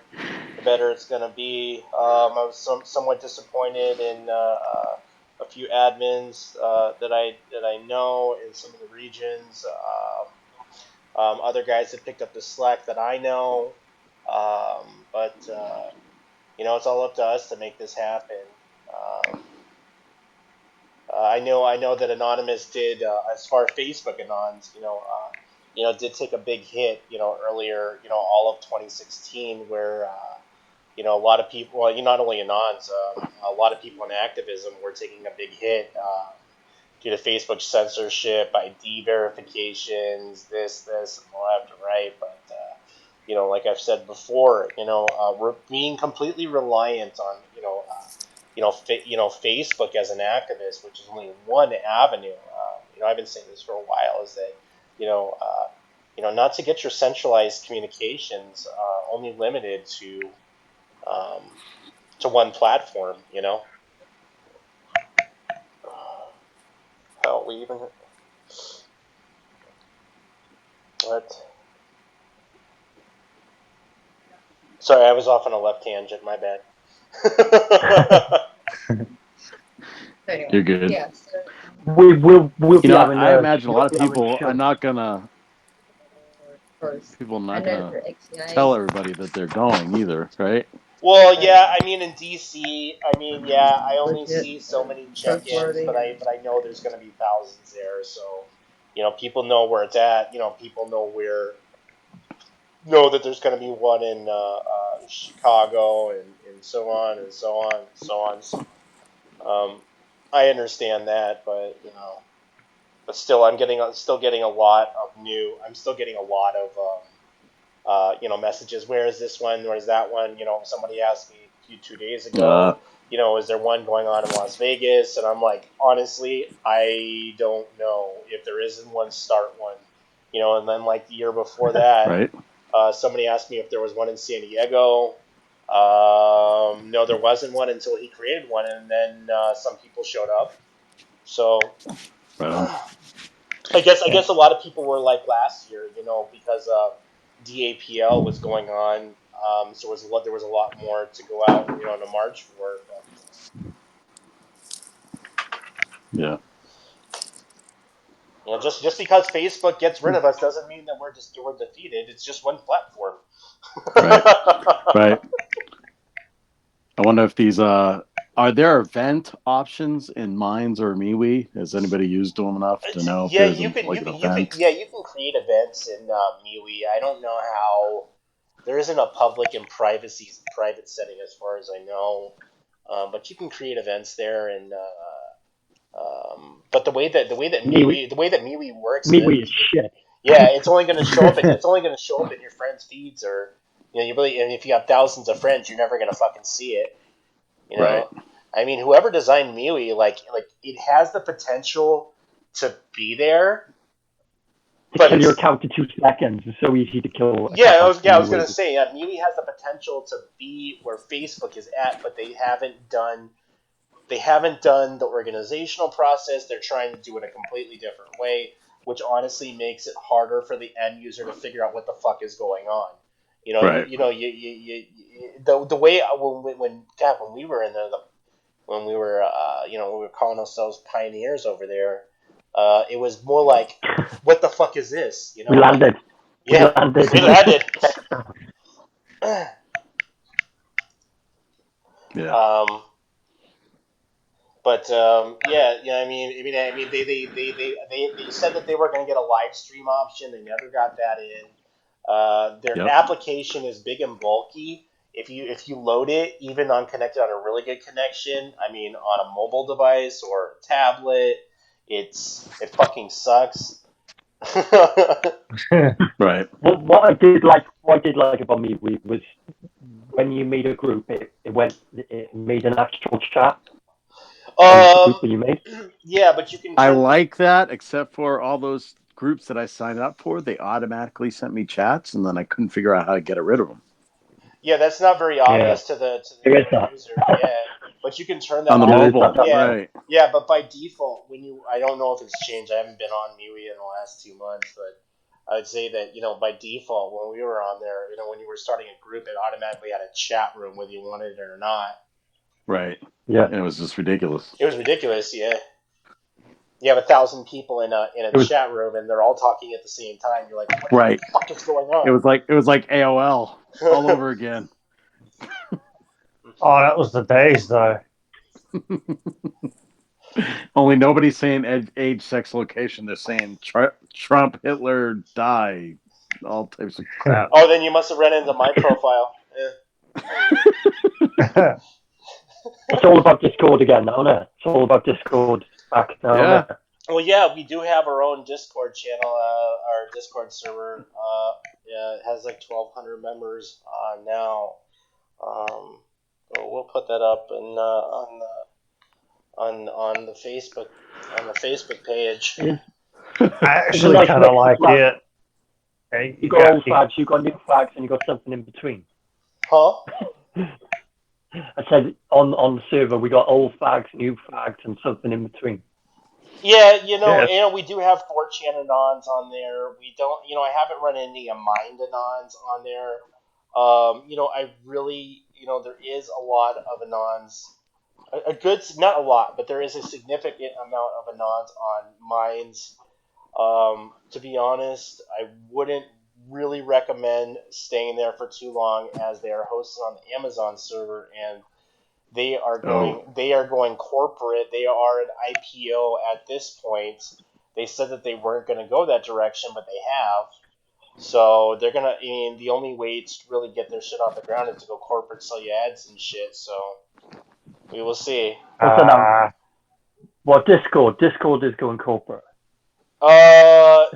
the better it's going to be. I was somewhat disappointed in a few admins that I know in some of the regions. Other guys that picked up the slack that I know. But it's all up to us to make this happen. I know that Anonymous did, as far as Facebook Anons, did take a big hit, earlier, all of 2016, where a lot of people, well, not only Anons, a lot of people in activism were taking a big hit due to Facebook censorship, ID verifications, this, and left and right. But like I've said before, we're being completely reliant on Facebook as an activist, which is only one avenue. I've been saying this for a while, is that not to get your centralized communications only limited to one platform. Hell, we even what? Sorry, I was off on a left tangent. My bad. You're good. Yeah, so, We'll be having I imagine a lot of we'll be having people are shows. not gonna first. people I not know gonna for XCI. tell everybody that they're going either, right? Well, yeah, I mean in DC, I only Legit see so many check-ins, trustworthy. but I know there's going to be thousands there, so people know where it's at. People know that there's going to be one in Chicago and so on and so on and so on. So, I understand that, but still, still getting a lot of new. I'm still getting a lot of messages. Where is this one? Where is that one? Somebody asked me 2 days ago, is there one going on in Las Vegas? And I'm like, honestly, I don't know. If there isn't one, start one. And then like the year before that, Right. somebody asked me if there was one in San Diego. No, there wasn't one until he created one, and then some people showed up. So Right on. I guess a lot of people were like last year, because DAPL was going on, so there was a lot more to go out, to march for. But Yeah. just because Facebook gets rid of us doesn't mean that we're defeated. It's just one platform. Right. Right. I wonder if these are there event options in Minds or MeWe? Has anybody used them enough to know if Yeah, there's you can an event? you can create events in MeWe. I don't know how. There isn't a public and private setting as far as I know, but you can create events there. And but Me, the way that MeWe works, me is shit. yeah, it's only going to show up. It's only going to show up in your friends' feeds, or you really. And if you have thousands of friends, you're never going to fucking see it. Right. I mean, whoever designed MeWe, like it has the potential to be there, To but kill your it's account in 2 seconds is so easy to kill yeah. accounts. I was going to say, MeWe has the potential to be where Facebook is at, but they haven't done the organizational process. They're trying to do it a completely different way, which honestly makes it harder for the end user to figure out what the fuck is going on. Right. The way when we were in there, when we were when we were calling ourselves pioneers over there, it was more like, what the fuck is this? We landed. Yeah, we landed. Yeah. But they said that they were going to get a live stream option. They never got that in. Their Yep. application is big and bulky. If you load it, even on connected on a really good connection, I mean on a mobile device or a tablet, it fucking sucks. Right. What I did like about me was when you made a group, it made an actual chat on the group that you made. Yeah, but you can I turn. like that, except for all those groups that I signed up for. They automatically sent me chats, and then I couldn't figure out how to get rid of them Yeah, that's not very Yeah, obvious to the there is end that. user. Yeah, but you can turn that on the off. There is mobile. that. Yeah, Right. yeah, but by default, I don't know if it's changed. I haven't been on MeWe in the last 2 months, but I'd say that by default, when we were on there, when you were starting a group, it automatically had a chat room whether you wanted it or not. Right. Yeah, And it was just ridiculous. It was ridiculous. Yeah, you have 1,000 people in a it was. chat room, and they're all talking at the same time. You're like, what the Right. fuck is going It was like AOL all on? over again. Oh, that was the days, though. Only nobody's saying age, sex, location. They're saying Trump, Hitler, die, all types of crap. Oh, then you must have run into my profile. Yeah. It's all about Discord again now, isn't it? It's all about Discord back now, Yeah. isn't it? Well, yeah, we do have our own Discord channel. Our Discord server yeah, it has like 1,200 members now. We'll put that up on the Facebook page. I It's a actually nice kind mix of as like well. it. Hey, You got old fags, you got new fags, and you got something in between. Huh? I said on the server we got old fags, new fags, and something in between. Yeah, Yes. we do have 4chan Anons on there. We don't, I haven't run any Mind Anons on there. I really, there is a lot of Anons. A good, not a lot, but there is a significant amount of Anons on Minds. To be honest, I wouldn't really recommend staying there for too long, as they are hosted on the Amazon server, and they are going corporate. They are an IPO at this point. They said that they weren't going to go that direction, but they have. So they're gonna. I mean, the only way to really get their shit off the ground is to go corporate, sell you ads and shit. So we will see. What's that now? Well, Discord is going corporate. Well,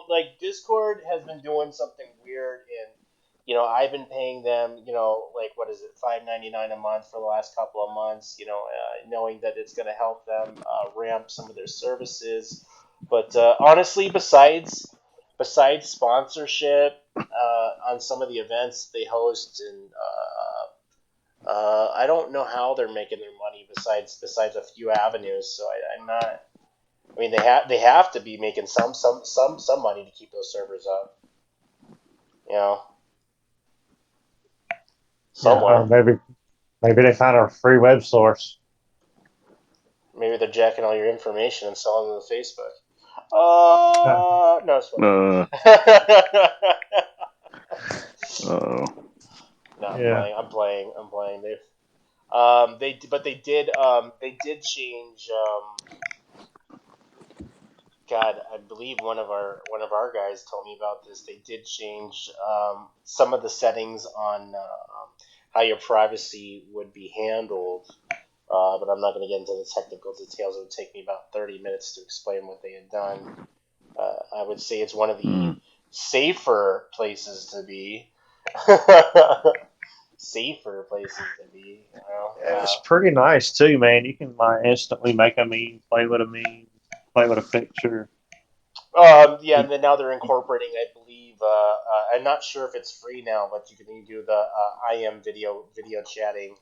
like Discord has been doing something weird, and I've been paying them, like what is it, $5.99 a month for the last couple of months, knowing that it's going to help them ramp some of their services. But honestly, besides sponsorship on some of the events they host, and I don't know how they're making their money besides a few avenues. So I'm not. I mean, they have to be making some money to keep those servers up. You know, Yeah, or somewhere. maybe they found a free web source. Maybe they're jacking all your information and selling it to Facebook. Yeah. No, it's funny. Uh, No, I'm Yeah. playing. I'm playing. I'm playing. They did change. God, I believe one of our guys told me about this. They did change some of the settings on how your privacy would be handled. But I'm not going to get into the technical details. It would take me about 30 minutes to explain what they had done. I would say it's one of the safer places to be. Safer places to be. You know? It's pretty nice too, man. You can like instantly make a meme, play with a meme, play with a picture. Yeah, and then now they're incorporating, I believe. I'm not sure if it's free now, but you can do the IM video chatting,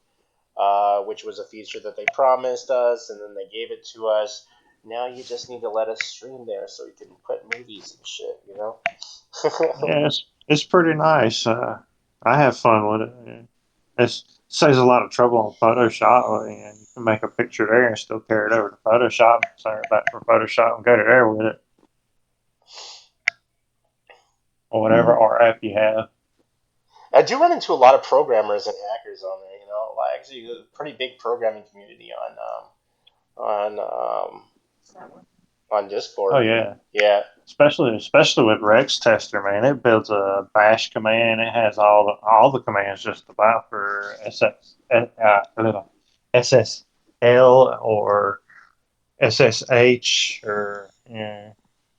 which was a feature that they promised us, and then they gave it to us. Now you just need to let us stream there so we can put movies and shit. You know. Yeah, it's pretty nice. I have fun with it. Yeah. It saves a lot of trouble on Photoshop, and you can make a picture there and still carry it over to Photoshop, send it back from Photoshop, and go to there with it, or whatever art app you have. I do run into a lot of programmers and hackers on there. You know, like actually a pretty big programming community on on Oh Discord. yeah, Yeah. especially with Rex Tester, man. It builds a Bash command. It has all the commands just about for SSL or SSH or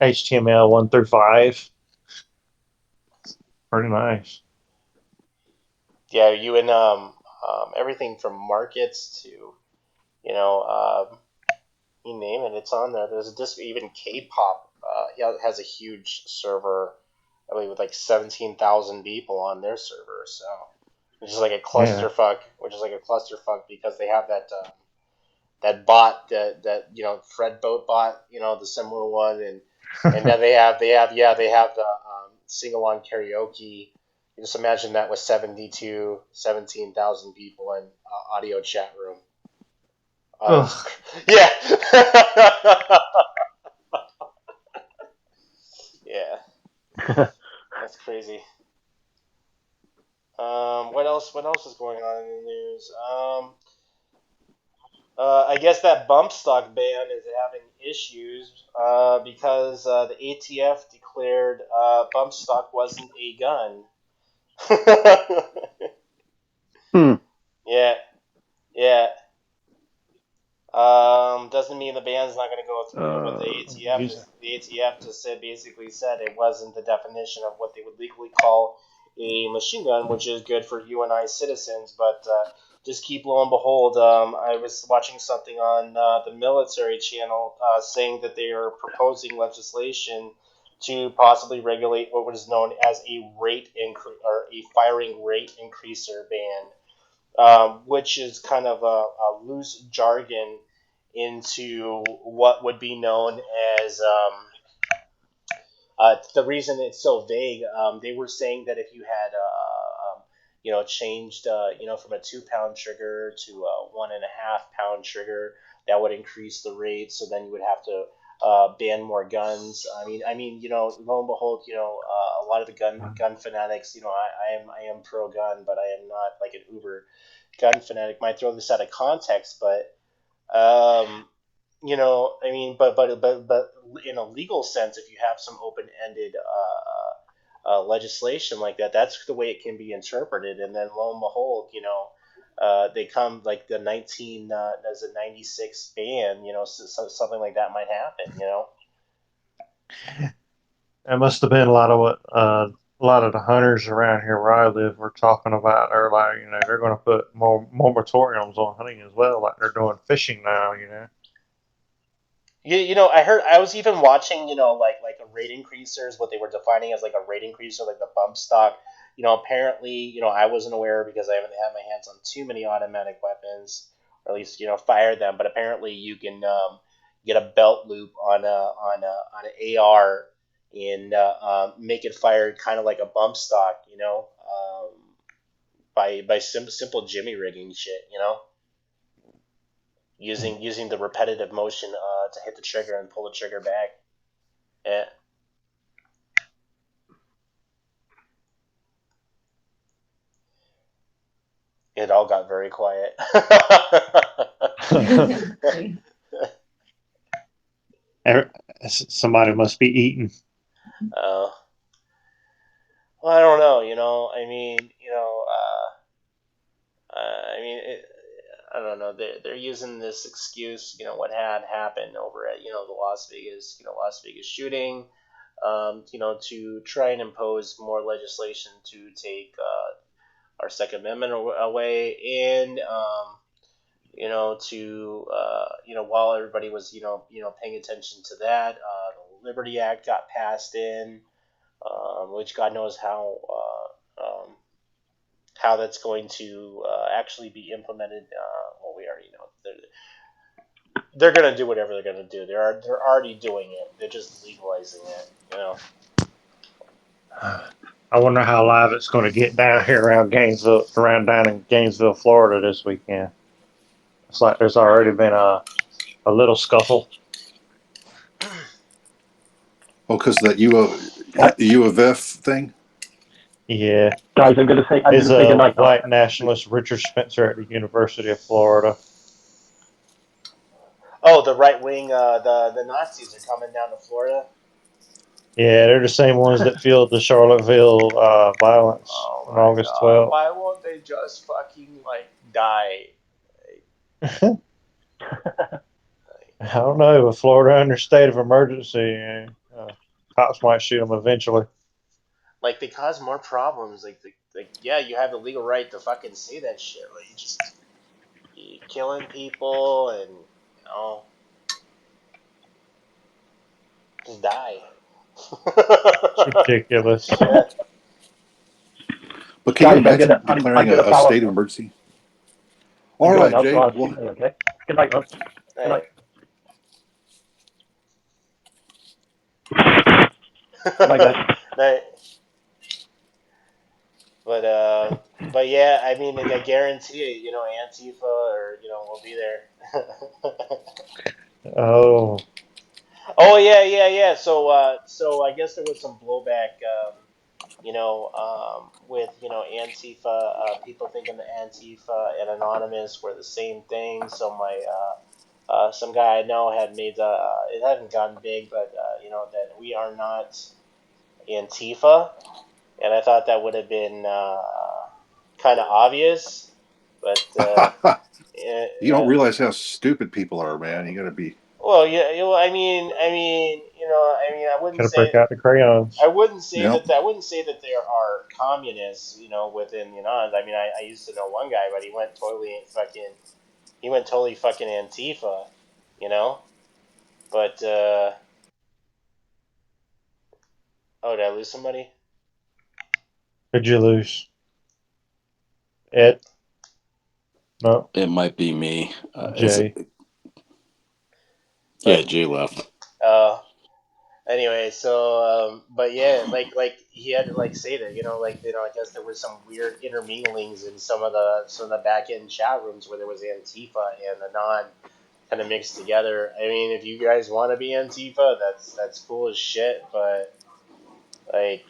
HTML 1 through 5. Pretty nice. Yeah, you and everything from markets to you name it, it's on there. There's a disc even K-pop has a huge server, I believe, with like 17,000 people on their server. So which is like a Yeah. clusterfuck, because they have that bot that Fred Boat bot, the similar one, and then they have the sing along karaoke. You just imagine that with 17,000 people in audio chat room. That's Ugh. yeah, yeah, that's crazy. What else? What else is going on in the news? I guess that bump stock ban is having issues because the ATF declared bump stock wasn't a gun. Hmm. Yeah, yeah. Doesn't mean the ban's not going to go through, but the ATF Use it. just the ATF just basically said it wasn't the definition of what they would legally call a machine gun, which is good for you and I citizens. But just keep lo and behold, I was watching something on the military channel saying that they are proposing legislation to possibly regulate what was known as a rate increase or a firing rate increaser ban, which is kind of a loose jargon into what would be known as the reason it's so vague. They were saying that if you had changed from a 2 pound trigger to a 1.5 pound trigger, that would increase the rate. So then you would have to ban more guns. I mean, lo and behold, a lot of the gun fanatics, I am pro gun, but I am not like an uber gun fanatic. Might throw this out of context, but I mean, but in a legal sense, if you have some open-ended legislation like that, that's the way it can be interpreted. And then lo and behold, they come like the 96 ban, something like that might happen. That must have been a lot of what a lot of the hunters around here where I live were talking about. They're like, they're going to put more moratoriums on hunting as well, like they're doing fishing now. I heard I was even watching, like a rate increasers, what they were defining as like a rate increaser, like the bump stock. Apparently, I wasn't aware because I haven't had my hands on too many automatic weapons, or at least fire them. But apparently, you can get a belt loop on an AR, and make it fire kind of like a bump stock, by simple jimmy rigging shit, using the repetitive motion to hit the trigger and pull the trigger back. Yeah. It all got very quiet. Somebody must be eating. Well, I don't know. I don't know. They're using this excuse. What had happened over at the Las Vegas shooting. To try and impose more legislation to take our Second Amendment away, and to while everybody was paying attention to that, the Liberty Act got passed in, which God knows how that's going to actually be implemented. Well, we already know they're going to do whatever they're going to do. They're already doing it. They're just legalizing it. I wonder how live it's going to get down here down in Gainesville, Florida this weekend. It's like there's already been a little scuffle. Oh, because that U of F thing. Yeah. Guys, I'm going to say Is good a night now. white nationalist Richard Spencer at the University of Florida. Oh, the right wing, the Nazis are coming down to Florida. Yeah, they're the same ones that fueled the Charlottesville violence on August 12th. Why won't they just fucking die? I don't know. With Florida under state of emergency, cops might shoot them eventually. They cause more problems. Yeah, you have the legal right to fucking say that shit. You killing people and just die. It's ridiculous. Yeah. But can you Guys, imagine I'm declaring gonna a follow state of up. emergency? I'm All going right, now, so Jay. I'll Well, see you, okay? Good night, man. Good night. Good night, guys. Right. But yeah, I mean, I guarantee you, Antifa will be there. Oh, Oh yeah. So I guess there was some blowback, with Antifa, people thinking that Antifa and Anonymous were the same thing. So some guy I know had made it hadn't gone big, but that we are not Antifa, and I thought that would have been kind of obvious, but you don't realize how stupid people are, man. You got to be. well, yeah, I wouldn't gotta say break out the crayons. I wouldn't say Yep. that I wouldn't say that there are communists, within I mean, I used to know one guy, but he went totally fucking Antifa, you know. But oh, did I lose somebody? Who'd you lose? Ed? No, It might be me. Jay. Yeah, Jay left. Anyway, so but yeah, he had to say that, I guess there was some weird interminglings in some of the back end chat rooms where there was Antifa and Anon kind of mixed together. I mean, if you guys want to be Antifa, that's cool as shit, but I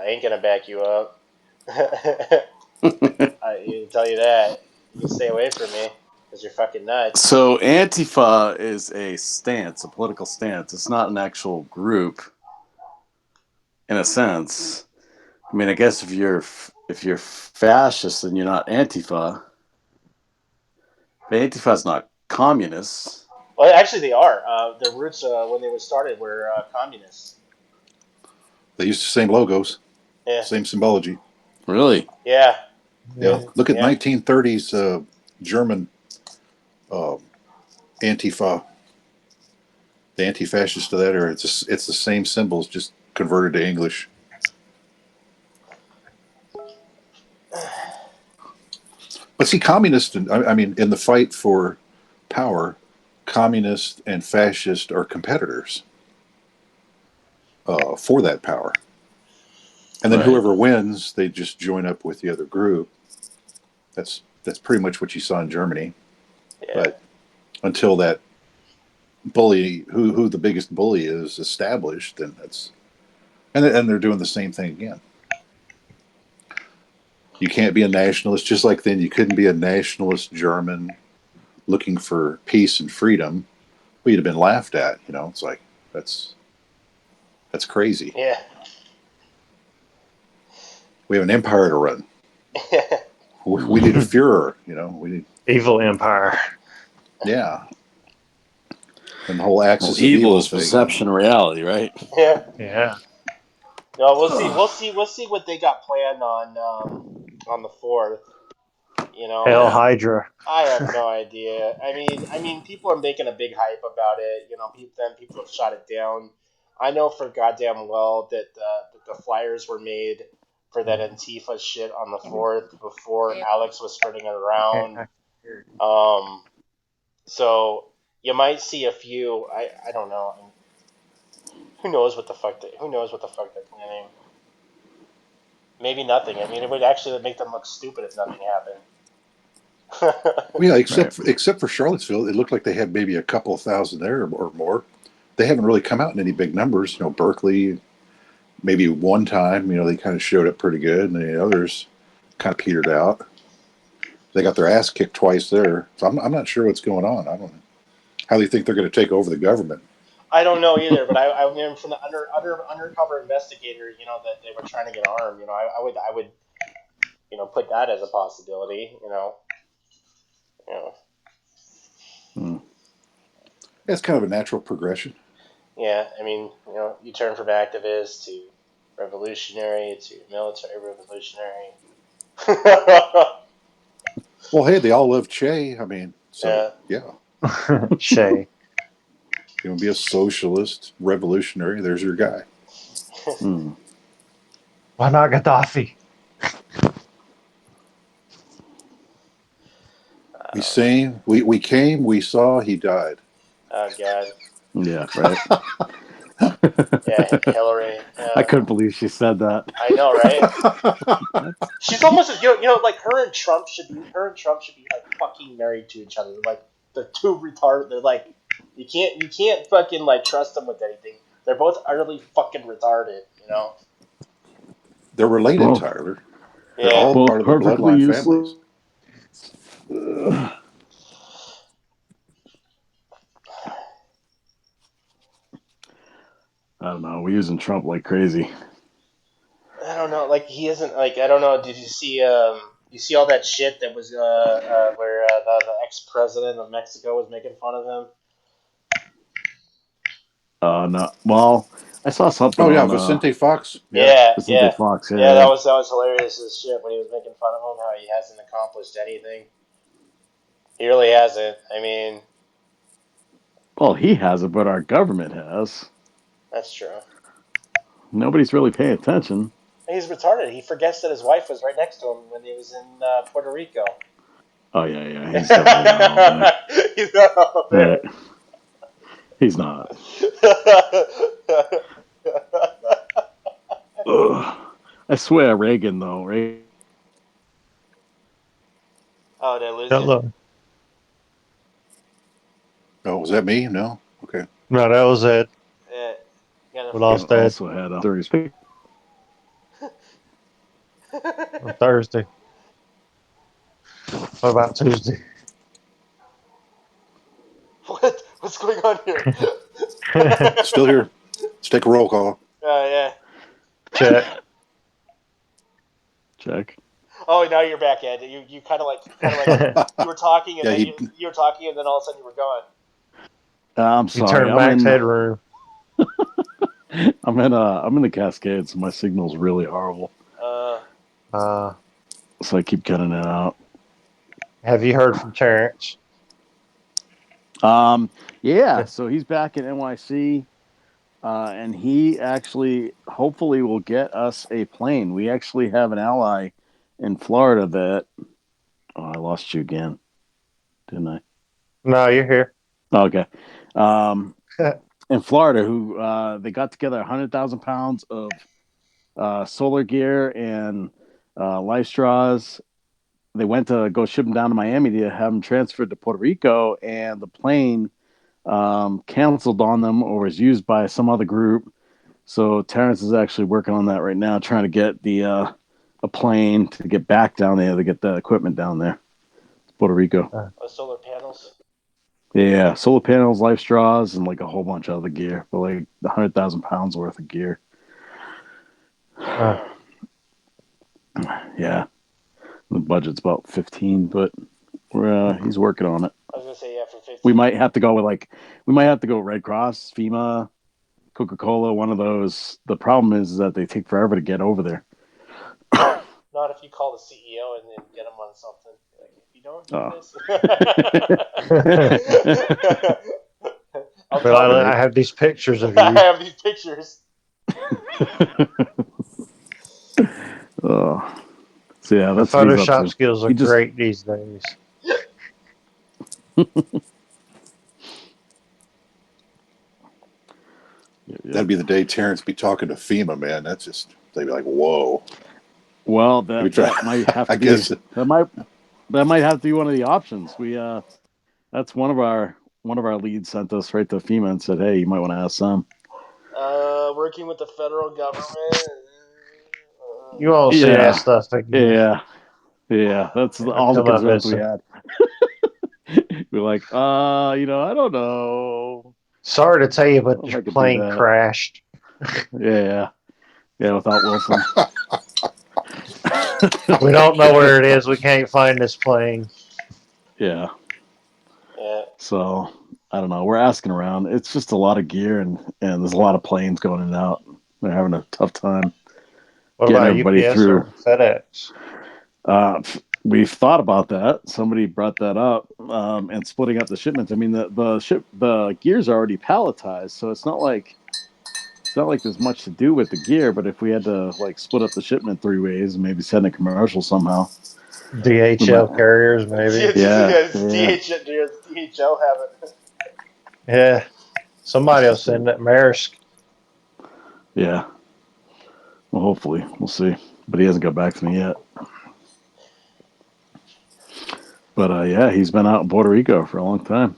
ain't gonna back you up. I can tell you that. You can stay away from me because you're fucking nuts. So Antifa is a stance, a political stance. It's not an actual group, in a sense. I mean, I guess if you're fascist, then you're not Antifa. But Antifa's not communist. Well, actually, they are. Their roots, when they were started, were communists. They use the same logos, Yeah. same symbology. Really? Yeah. Yeah. Look at Yeah. 1930s German Antifa. The anti-fascist of that era. It's the same symbols, just converted to English. But see, communists, I mean, in the fight for power, communist and fascist are competitors. for that power. And then Right. whoever wins, they just join up with the other group. That's pretty much what you saw in Germany. Yeah. But until that bully, who the biggest bully is established, then that's and they're doing the same thing again. You can't be a nationalist, just like then you couldn't be a nationalist German looking for peace and freedom. Well, you'd have been laughed at. You know, it's like that's crazy. Yeah. We have an empire to run. We need a Führer. You know, we need Evil empire. yeah. And the whole axis Well, of evil evil is thing. perception of reality, right? Yeah. Yeah. No, we'll see. We'll see what they got planned on the 4th. You know, Hell Yeah. Hydra. I have no idea. I mean, people are making a big hype about it. You know, then people have shot it down. I know for goddamn well that the flyers were made for that Antifa shit on the 4th before Alex was spreading it around. So you might see a few. I don't know. Who knows what the fuck they're planning? Maybe nothing. I mean, it would actually make them look stupid if nothing happened. Well, yeah, except for Charlottesville, it looked like they had maybe a couple of thousand there or more. They haven't really come out in any big numbers. You know, Berkeley, maybe one time, you know, they kind of showed up pretty good, and the others kind of petered out. They got their ass kicked twice there. So I'm not sure what's going on. I don't know. How do you think they're going to take over the government? I don't know either, but I mean, from the undercover investigator, you know, that they were trying to get armed. You know, I would, you know, put that as a possibility. You know, It's kind of a natural progression. yeah. I mean, you know, you turn from activist to revolutionary to military revolutionary. Well, hey, they all love Che. I mean, so Yeah. yeah, Shay. you want to be a socialist revolutionary? There's your guy. Why not Gaddafi? We came, we saw, he died. Oh God. Yeah, right. Yeah, Hillary. Yeah. I couldn't believe she said that. I know, right? She's almost you know like her and Trump should be like fucking married to each other. They're like the two retarded. They're like you can't fucking like trust them with anything. They're both utterly fucking retarded. You know. They're related, Well, Tyler. They're Yeah. all both part of the perfectly bloodline useless. families. I don't know. We're using Trump like crazy. I don't know. Like he isn't like I don't know. Did you see all that shit that was where the ex president of Mexico was making fun of him? No. Well, I saw something Oh yeah, on Vicente Fox. Yeah, Yeah, Vicente yeah, Fox. yeah. Yeah. That was hilarious as shit when he was making fun of him. How he hasn't accomplished anything. He really hasn't. I mean, Well, he has it, but our government has. that's true. Nobody's really paying attention. He's retarded. He forgets that his wife was right next to him when he was in Puerto Rico. Oh yeah. He's definitely not all that. He's not all Right. there. He's not. Ugh. I swear, Reagan though. Reagan. Oh, did I lose you? Hello. Oh, was that me? No. Okay. No, that was it. Yeah. We lost that Also had a 30 on Thursday. What about Tuesday? What's going on here? Still here. Let's take a roll call. Yeah. Check. check. Oh, now you're back, Ed. You kind of like you were talking and Yeah, then you were talking and then all of a sudden you were gone. I'm You sorry. turned Max headroom. I'm in the Cascades. So my signal's really horrible, Uh, so I keep cutting it out. have you heard from Terrence? Yeah. So he's back in NYC, and he actually hopefully will get us a plane. We actually have an ally in Florida that. Oh, I lost you again, didn't I? No, you're here. Okay. Um, in Florida who they got together 100,000 pounds of solar gear and life straws. They went to go ship them down to Miami to have them transferred to Puerto Rico, and the plane canceled on them or was used by some other group. So Terrence is actually working on that right now, trying to get a plane to get back down there to get the equipment down there, Puerto Rico. Solar panels. Yeah, solar panels, life straws, and like a whole bunch of other gear, but like 100,000 pounds worth of gear. Yeah, the budget's about 15, but he's working on it. I was gonna say, yeah, for 15. We might have to go with Red Cross, FEMA, Coca-Cola, one of those. The problem is that they take forever to get over there. Not if you call the CEO and then get him on something. Like, if you don't do this, I have these pictures of you. I have these pictures. Oh, so yeah, that's the Photoshop skills are great these days. That'd be the day Terrence be talking to FEMA, man. That's just, they'd be like, whoa. Well, that might have to I be. guess that might have to be one of the options. That's one of our leads sent us right to FEMA and said, hey, you might want to ask them. Working with the federal government. You won't see that stuff again. Yeah. That's all the concerns we had. We're like, I don't know. Sorry to tell you, but your plane crashed. Yeah, without Wilson. We don't know where it is. We can't find this plane. Yeah. So I don't know. We're asking around. It's just a lot of gear, and there's a lot of planes going in and out. They're having a tough time what getting about everybody UPS through. Or FedEx? We've thought about that. Somebody brought that up, and splitting up the shipments. I mean, the gear's already palletized, so it's not like there's much to do with the gear. But if we had to like split up the shipment 3 ways and maybe send a commercial somehow, DHL carriers maybe. DHL have it. Yeah, somebody will send it. Maersk. Yeah. Well, hopefully, we'll see. But he hasn't got back to me yet. But yeah, he's been out in Puerto Rico for a long time.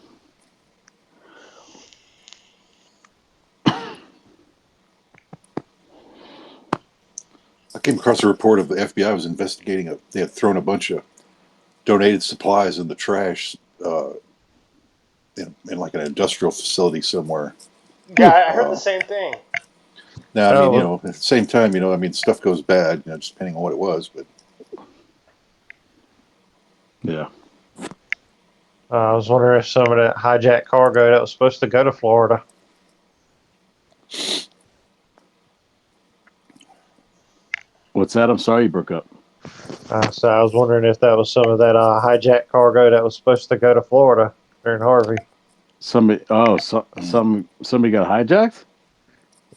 I came across a report of the FBI was investigating they had thrown a bunch of donated supplies in the trash in like an industrial facility somewhere. Yeah, I heard the same thing. Now, I mean, at the same time, I mean, stuff goes bad, just depending on what it was, but. Yeah. I was wondering if some of that hijacked cargo that was supposed to go to Florida. What's that? I'm sorry you broke up. So I was wondering if that was some of that hijacked cargo that was supposed to go to Florida during Harvey. Somebody got hijacked?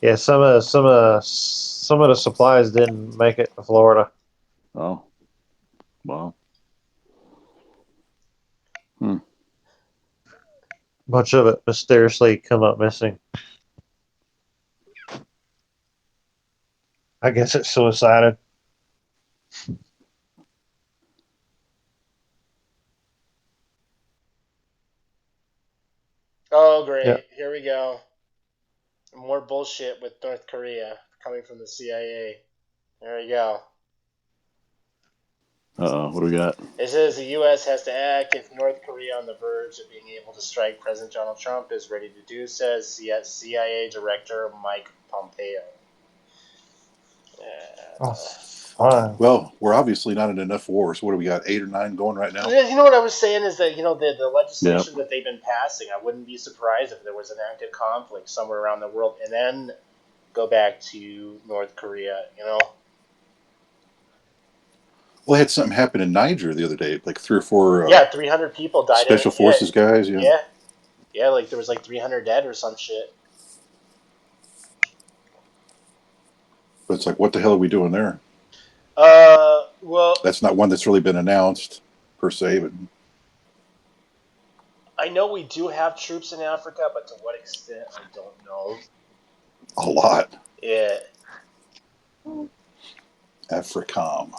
Yeah, some of the supplies didn't make it to Florida. Oh, wow. Much of it mysteriously come up missing. I guess it's suicided. Oh, great. Yep. Here we go. More bullshit with North Korea coming from the CIA. There we go. What do we got? It says the U.S. has to act if North Korea on the verge of being able to strike President Donald Trump is ready to do, says CIA Director Mike Pompeo. Well, we're obviously not in enough wars. What do we got, 8 or 9 going right now? You know what I was saying is that, the legislation that they've been passing, I wouldn't be surprised if there was an active conflict somewhere around the world and then go back to North Korea, Well, I had something happen in Niger the other day, like 3 or 4. 300 people died. Special forces guys. Yeah, like there was like 300 dead or some shit. But it's like, what the hell are we doing there? Well, that's not one that's really been announced per se, but I know we do have troops in Africa, but to what extent, I don't know. A lot. Yeah. AFRICOM.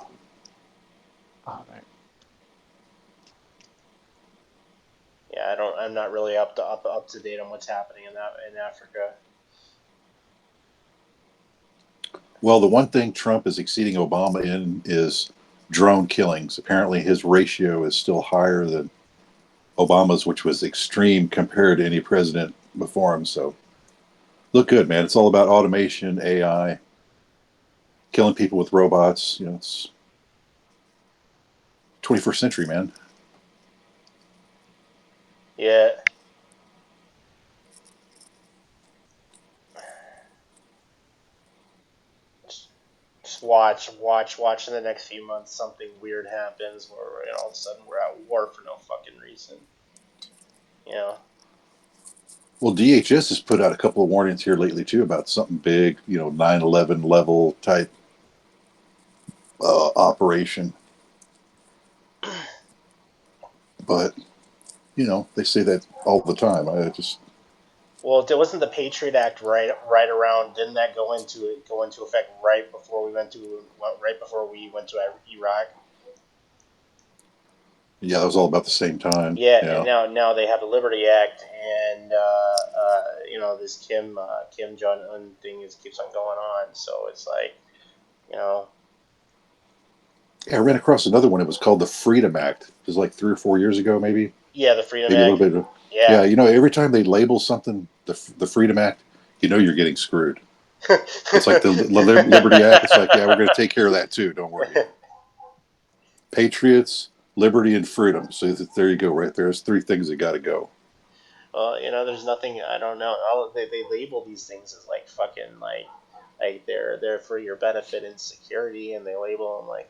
All right. Yeah, I'm not really up to date on what's happening in Africa. Well, the one thing Trump is exceeding Obama in is drone killings. Apparently, his ratio is still higher than Obama's, which was extreme compared to any president before him. So, look good, man. It's all about automation, AI, killing people with robots. You know, it's 21st century, man. Yeah. Just watch in the next few months something weird happens where all of a sudden we're at war for no fucking reason. You know. Well, DHS has put out a couple of warnings here lately too about something big, 9/11 level type operation. But they say that all the time. I just Well, there wasn't the Patriot Act right around. Didn't that go into effect right before we went to Iraq? yeah, that was all about the same time. Yeah, and Yeah, now they have the Liberty Act, and this Kim Jong Un thing keeps on going on. So it's like, you know, I ran across another one. It was called the Freedom Act. It was like 3 or 4 years ago, maybe yeah, the Freedom a little Act. bit. Yeah. Yeah, every time they label something the Freedom Act, you're getting screwed. It's like the Liberty Act. It's like, yeah, we're going to take care of that too. Don't worry. Patriots, liberty, and freedom. So there you go, right there. There's three things that got to go. Well, there's nothing. I don't know. They label these things as like fucking like they're for your benefit and security, and they label them like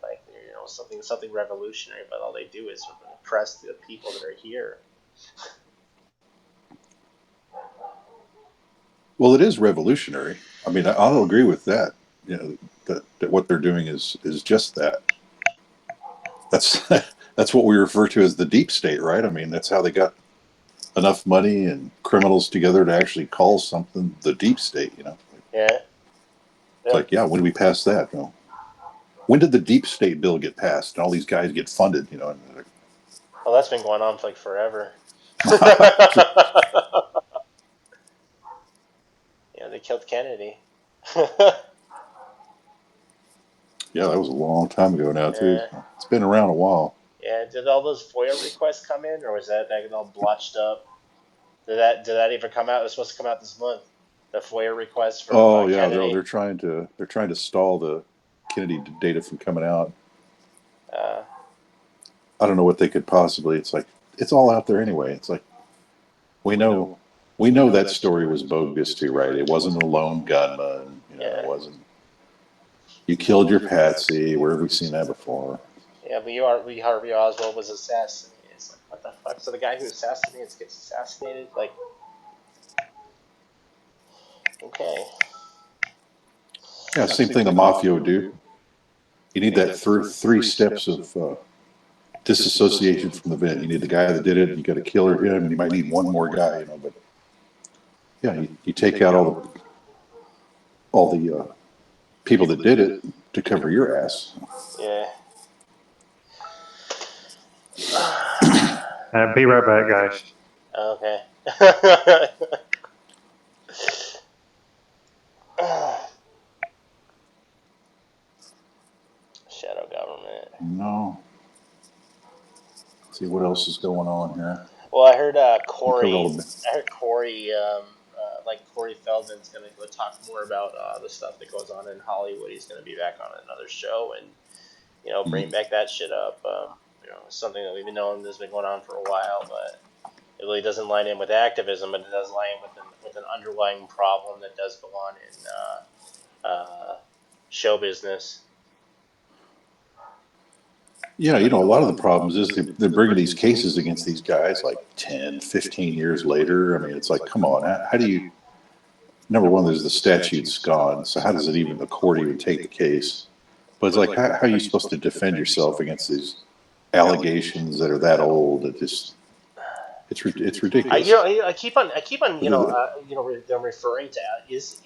something revolutionary. But all they do is oppress the people that are here. Well, it is revolutionary. I mean, I'll agree with that. That what they're doing is just that. That's that's what we refer to as the deep state, right? I mean, that's how they got enough money and criminals together to actually call something the deep state. Yeah. It's like, yeah, when did we pass that? When did the deep state bill get passed and all these guys get funded? Well, that's been going on for like forever. Yeah, they killed Kennedy. Yeah, that was a long time ago now too. Yeah. It's been around a while. Yeah. Did all those FOIA requests come in, or was that all blotched up? Did that even come out? It was supposed to come out this month. The FOIA request from Oh yeah, Kennedy. they're trying to stall the Kennedy data from coming out. Uh, I don't know what they could possibly. It's like it's all out there anyway. It's like we know that story was bogus too, right? It wasn't a lone gunman. yeah. It wasn't. You killed your patsy. Where have we seen that before? Yeah, but Lee Harvey Oswald was assassinated. It's like, what the fuck? So the guy who gets assassinated? Like, okay. Yeah, same thing the mafia would do. You need that three steps of disassociation from the event. You need the guy that did it. You got to kill him, and you might need one more guy. But yeah, you take out all the people that did it to cover your ass. Yeah. Be right back, guys. Okay. Shadow government. No. Let's see what else is going on here. Well, I heard Corey. Corey Feldman's going to go talk more about the stuff that goes on in Hollywood. He's going to be back on another show and bring back that shit up. Something that we've been knowing has been going on for a while, but it really doesn't line in with activism, but it does line in with an underlying problem that does go on in show business. Yeah, a lot of the problems is they're bringing these cases against these guys like 10, 15 years later. I mean, it's like, come on, how do you... Number one, there's the statute's gone, so how does the court even take the case? But it's like, how are you supposed to defend yourself against these allegations that are that old? It just... It's I ridiculous. I keep on them referring to is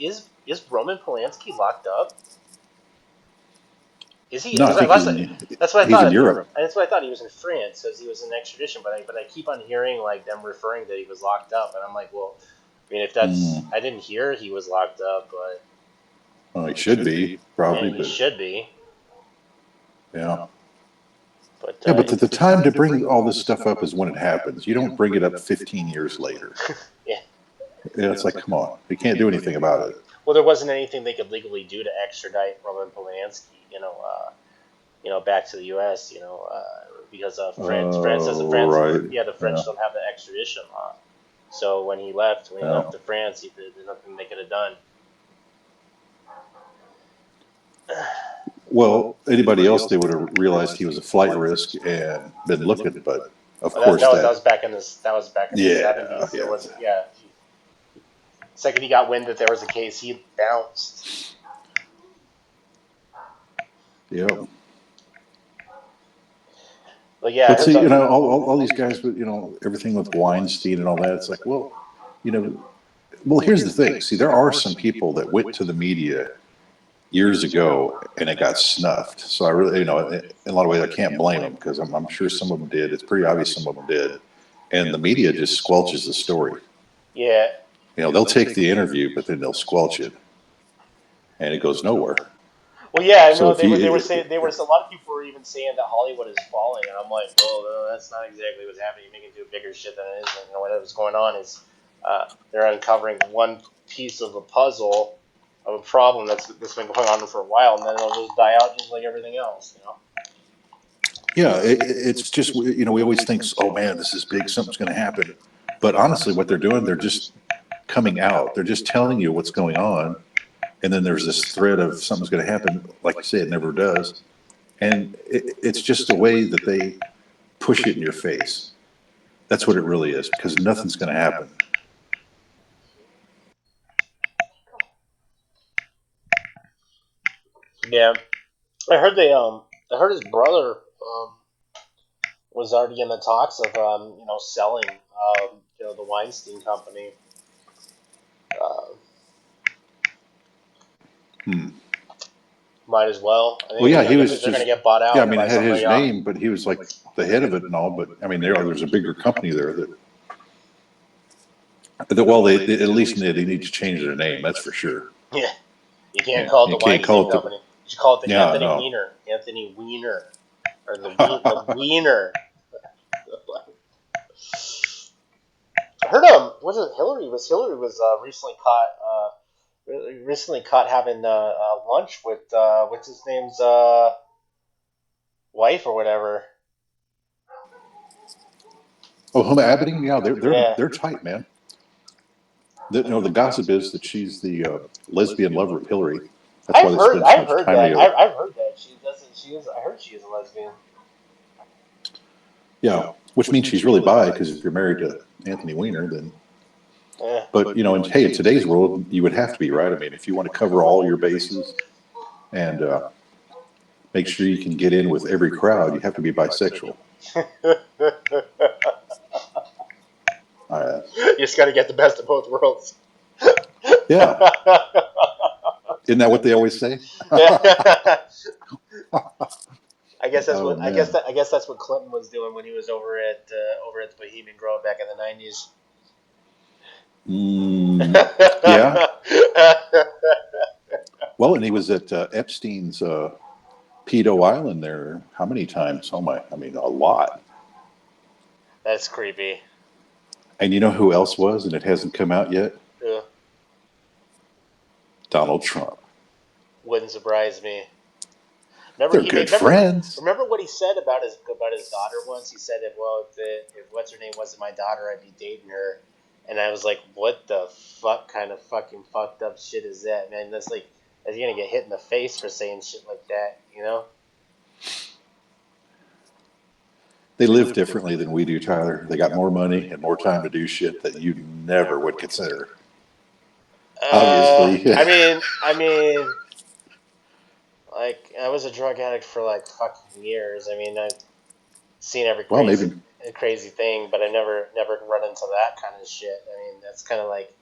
Roman Polanski locked up? Is he? No, I think That's what I he's in thought. Europe. That's what I thought he was in France because he was in extradition. But I keep on hearing like them referring that he was locked up, and I'm like, well, I mean, if that's I didn't hear he was locked up, but Well, he should be probably, he but should be. yeah. But Yeah, but the time to bring all this stuff up is when it happens. You don't bring it up 15 years later. yeah. Yeah, it's like, come on, you can't do anything about it. Well, there wasn't anything they could legally do to extradite Roman Polanski, back to the U.S. Because France doesn't Right. the French don't have the extradition law. So when he left to France, there's nothing they could have done. Well, anybody else, they would have realized he was a flight risk and been looking, but of course that was back in the 70s. Yeah. There was second he got wind that there was a case, he bounced. Yep. But yeah, But see, all these guys, with everything with Weinstein and all that. It's like, well, here's the thing. See, there are some people that went to the media years ago and it got snuffed. So I really, in a lot of ways, I can't blame them because I'm sure some of them did. It's pretty obvious some of them did, and the media just squelches the story. Yeah. They'll take the interview, but then they'll squelch it, and it goes nowhere. Well, yeah, I know they were saying a lot of people were even saying that Hollywood is falling, and I'm like, well, no, that's not exactly what's happening. You're making it into a bigger shit than it is. And, whatever's going on is they're uncovering one piece of a puzzle of a problem that's been going on for a while, and then it'll just die out just like everything else. Yeah, it's just we always think, oh man, this is big, something's going to happen, but honestly, what they're doing, they're just coming out. They're just telling you what's going on. And then there's this threat of something's going to happen. Like you say, it never does. And it's just a way that they push it in your face. That's what it really is, because nothing's going to happen. Yeah, I heard I heard his brother was already in the talks of selling the Weinstein company. Might as well. I think Well, yeah, he was they're going to get bought out. Yeah, I mean, by it had his somebody name, but he was like the head of it and all. But I mean, there's a bigger company there well, they at least they need to change their name. That's for sure. Yeah, you can't call it the Weinstein company. You should call it the Anthony Weiner. Anthony Weiner, or the Wiener. I heard was it Hillary? Hillary was recently caught having lunch with what's his name's wife or whatever. Oh, Huma Abedin, yeah, they're tight, man. The gossip is that she's the lesbian lover of Hillary. That's why they spend so much time together. I've heard that she doesn't. She is. I heard she is a lesbian. Yeah, which means she's really bi, because if you're married to Anthony Weiner, then. Yeah. But in today's world, you would have to be, right. I mean, if you want to cover all your bases and make sure you can get in with every crowd, you have to be bisexual. You just got to get the best of both worlds. Yeah. Isn't that what they always say? I guess that's I guess that's what Clinton was doing when he was over at the Bohemian Grove back in the 90s. Yeah. Well, and he was at Epstein's Pedo Island there. How many times? Oh my! I mean, a lot. That's creepy. And you know who else was, and it hasn't come out yet? Yeah. Donald Trump. Wouldn't surprise me. They're good friends. Remember what he said about his daughter once? He said, if what's her name wasn't my daughter, I'd be dating her. And I was like, what the fuck kind of fucking fucked up shit is that, man? That's like, are you gonna get hit in the face for saying shit like that, They live differently than we do, Tyler. They got more money and more time to do shit that you never would consider. Obviously. I mean, like, I was a drug addict for like fucking years. I mean, I've seen every crazy. a crazy thing, but I never run into that kind of shit. I mean, that's kind of like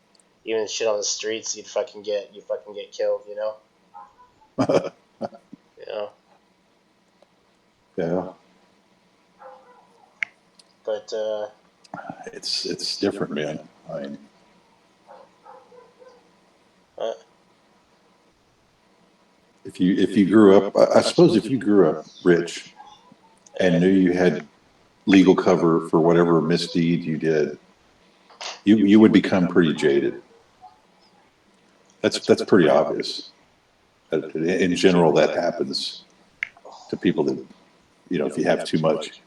even shit on the streets. You fucking get killed. You know. You know. Yeah. But it's different, man. I mean, if you grew up, I suppose if you grew up rich and knew you had legal cover for whatever misdeed you did, you would become pretty jaded. That's pretty obvious. In general, that happens to people that, you know, if you have too much,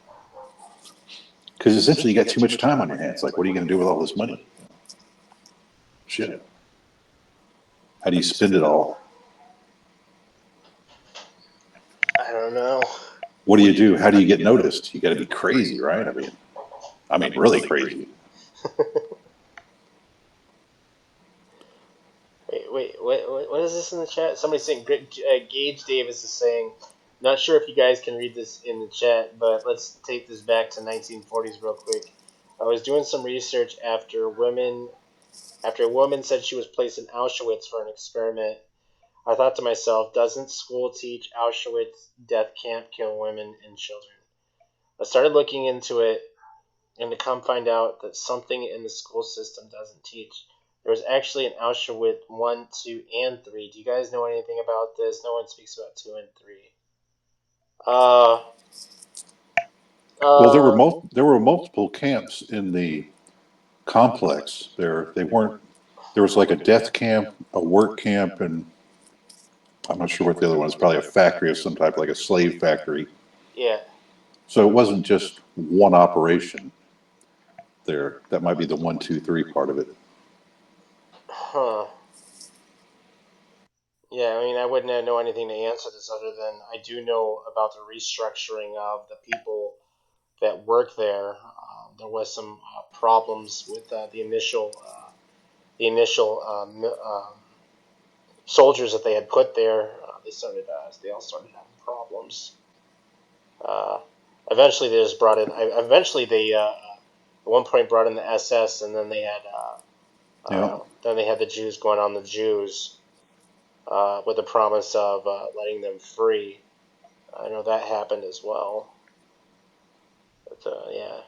because essentially you got too much time on your hands. Like, what are you going to do with all this money? Shit. How do you spend it all? I don't know. What do you do? How do you get noticed? You got to be crazy, right? I mean, really crazy. Wait, what is this in the chat? Somebody's saying, Gage Davis is saying, not sure if you guys can read this in the chat, but let's take this back to 1940s real quick. I was doing some research after a woman said she was placed in Auschwitz for an experiment. I thought to myself, doesn't school teach Auschwitz death camp kill women and children? I started looking into it, and to come find out that something in the school system doesn't teach. There was actually an Auschwitz 1, 2, and 3. Do you guys know anything about this? No one speaks about 2 and 3. Well, there were multiple camps in the complex. They weren't. There was like a death camp, a work camp, and I'm not sure what the other one is. Probably a factory of some type, like a slave factory. Yeah. So it wasn't just one operation there. That might be the 1, 2, 3 part of it. Huh. Yeah, I mean, I wouldn't know anything to answer this other than I do know about the restructuring of the people that work there. There was some problems with the initial soldiers that they had put there. They all started having problems. Eventually, they just brought in. Eventually, they at one point brought in the SS, and then they had the Jews going on the Jews with the promise of letting them free. I know that happened as well. But yeah.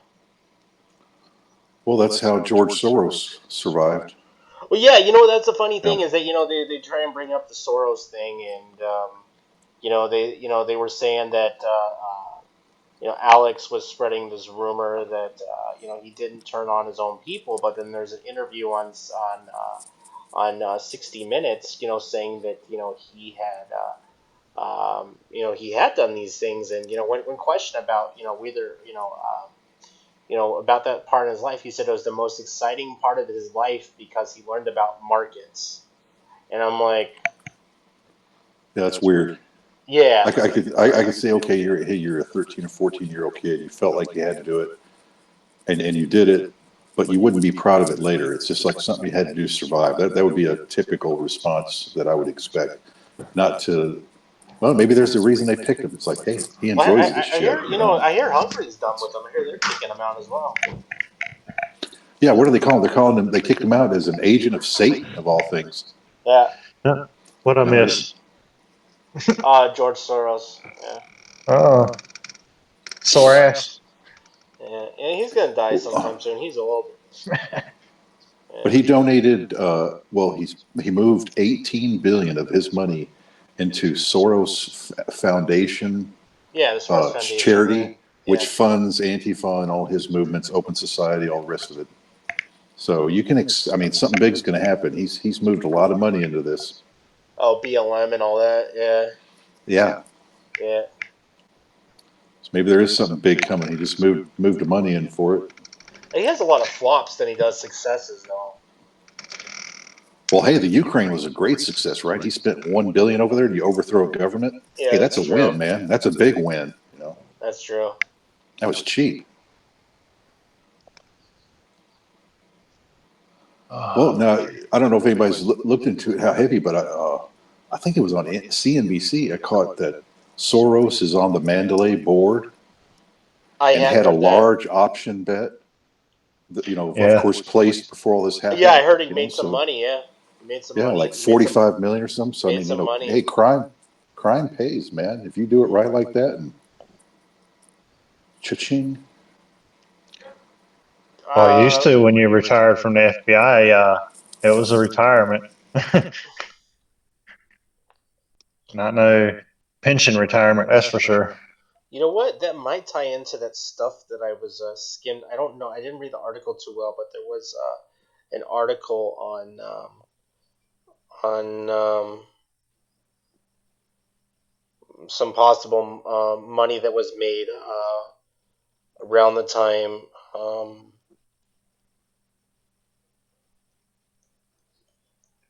Well, that's how George Soros survived. Well, yeah, you know that's the funny thing is that they try and bring up the Soros thing, and they were saying that Alex was spreading this rumor that he didn't turn on his own people, but then there's an interview on 60 Minutes, saying that he had done these things, and when questioned about whether about that part of his life, he said it was the most exciting part of his life because he learned about markets, and I'm like, yeah, that's weird. Yeah, I could say, okay, you're a 13 or 14-year-old kid. You felt like you had to do it, and you did it, but you wouldn't be proud of it later. It's just like something you had to do to survive. That would be a typical response that I would expect. Not to, well, maybe there's a reason they picked him. It's like, hey, he enjoys this shit. I hear Humphrey's done with them. I hear they're kicking him out as well. Yeah, what do they call him? They're calling him. They kicked him out as an agent of Satan, of all things. Yeah. What I miss? George Soros. Yeah. Oh, sore ass. Yeah, he's gonna die sometime soon. He's old. Yeah. But he donated. He moved 18 billion of his money into Soros Foundation. Yeah, the Soros Foundation charity, which funds Antifa and all his movements, Open Society, all the rest of it. So you can, something big's going to happen. He's moved a lot of money into this. Oh, BLM and all that. Yeah. Yeah. Yeah. So maybe there is something big coming. He just moved the money in for it. He has a lot of flops than he does successes, though. Well, hey, the Ukraine was a great success, right? He spent $1 billion over there to overthrow a government. Yeah, hey, that's a win, man. That's a big win. That's true. That was cheap. Well, now I don't know if anybody's looked into it, how heavy, but I think it was on CNBC. I caught that Soros is on the Mandalay board, I and had had a heard that. large option bet. That, of Yeah. course, placed before all this happened. Yeah, I heard he You know, made some so money. Yeah, he made some yeah, money. like He made some 45 million or something. So I made mean, some money. hey, crime pays, man. If you do it right like that, and cha-ching. Well, I used to when you retired from the FBI. It was a retirement, not no pension retirement. That's for sure. You know what? That might tie into that stuff that I was skimmed. I don't know. I didn't read the article too well, but there was an article on some possible money that was made around the time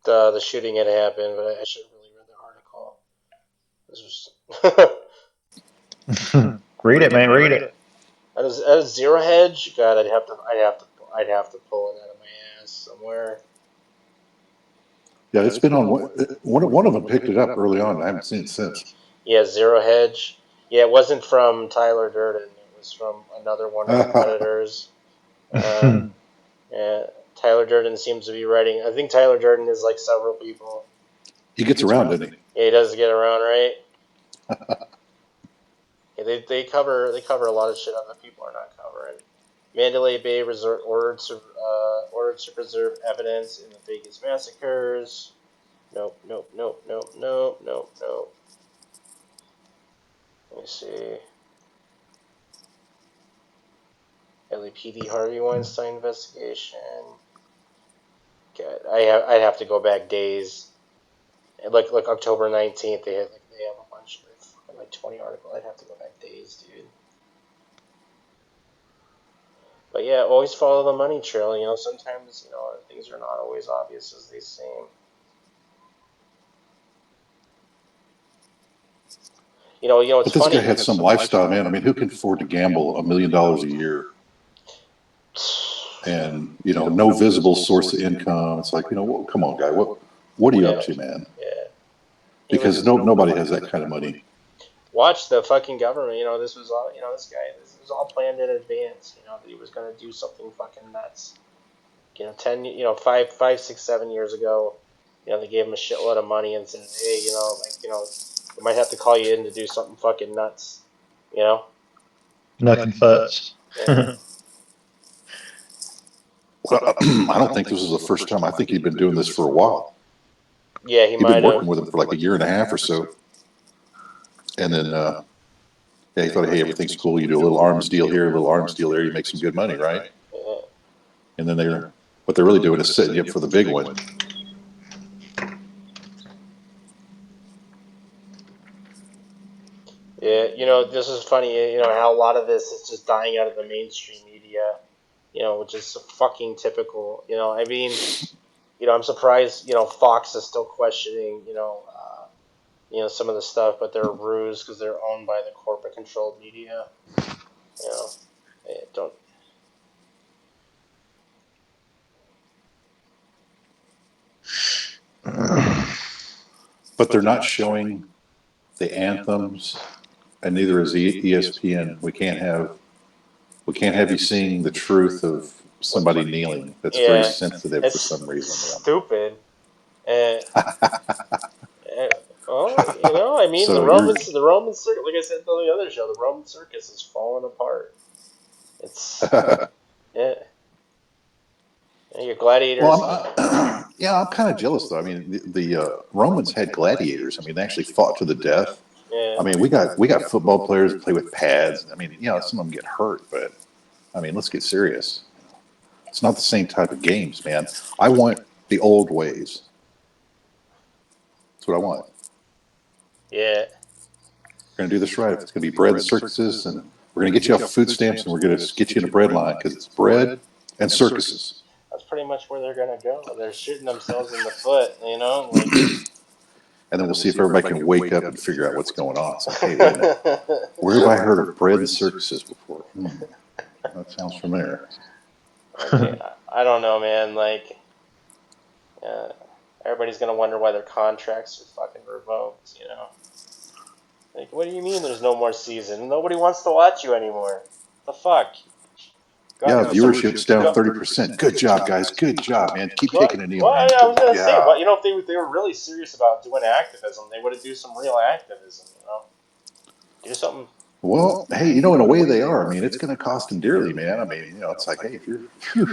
the shooting had happened. But I should have really read the article. This was Read it, man. Read it. at a zero hedge. God, I'd have to pull it out of my ass somewhere. Yeah, it's been on one of them picked it up early on. I haven't seen it since. Yeah, zero hedge. Yeah, it wasn't from Tyler Durden. It was from another one of the editors. Yeah, Tyler Durden seems to be writing. I think Tyler Durden is like several people. He gets around, doesn't he? Yeah, he does get around, right? Yeah, they cover a lot of shit other people are not covering. Mandalay Bay ordered to preserve evidence in the Vegas massacres. Nope, nope, nope, nope, nope, nope, nope. Let me see. LAPD Harvey Weinstein investigation. God, I'd have to go back days. Like October 19th, they have a bunch of like 20 articles. I'd have to go back days, dude. But yeah, always follow the money trail. Sometimes things are not always obvious as they seem. It's But this guy funny. had some lifestyle, man. I mean, who can afford to gamble $1 million a year? And no visible source of income. It's like, come on, guy, what are you up to, man? Yeah. Because nobody has that kind of money. Watch the fucking government. This was all. This guy. This was all planned in advance. That he was gonna do something fucking nuts. 5, 6, 7 years ago, they gave him a shitload of money and said, hey, we might have to call you in to do something fucking nuts. Nothing futs. Yeah. Well, I don't think this is the first time. I think he'd been doing this for a while. Yeah, he'd been working with him for like a year and a half or so. And then, he thought, hey, everything's cool. You do a little arms deal here, a little arms deal there. You make some good money, right? Yeah. And then what they're really doing is setting you up for the big one. Yeah, this is funny. How a lot of this is just dying out of the mainstream media. Which is fucking typical. I mean, I'm surprised. Fox is still questioning. Some of the stuff, but they're a ruse because they're owned by the corporate-controlled media. Don't. But they're not showing the anthems, and neither is ESPN. We can't have you seeing the truth of somebody kneeling. That's very sensitive for some reason. Stupid. Well, I mean, So the Roman circus, like I said on the other show, the Roman circus is falling apart. It's yeah. Your gladiators. Well, I'm kind of jealous though. I mean, the Romans had gladiators. I mean, they actually fought to the death. Yeah. I mean, we got football players that play with pads. I mean, some of them get hurt, but I mean, let's get serious. It's not the same type of games, man. I want the old ways. That's what I want. Yeah. We're going to do this right. If it's going to be bread and circuses, and we're going to get you off food stamps, and we're going to get you in a bread line because it's bread and circuses. That's pretty much where they're gonna go. They're shooting themselves in the foot, Like, and then we'll see if everybody can wake up and figure out what's going on. It's like, hey, wait a minute. Where have I heard of bread and circuses before? That sounds familiar. I don't know, man. Like, everybody's gonna wonder why their contracts are fucking revoked. Like, what do you mean there's no more season? Nobody wants to watch you anymore. The fuck? Yeah, viewership's down 30%. Good job, guys. Good job, man. Keep taking a knee, man. I was gonna say, but you know, if they were really serious about doing activism, they would do some real activism. You know, do something. Well, hey, you know, in a way they are. I mean, it's going to cost them dearly, man. I mean, you know, it's like, hey, if you're, I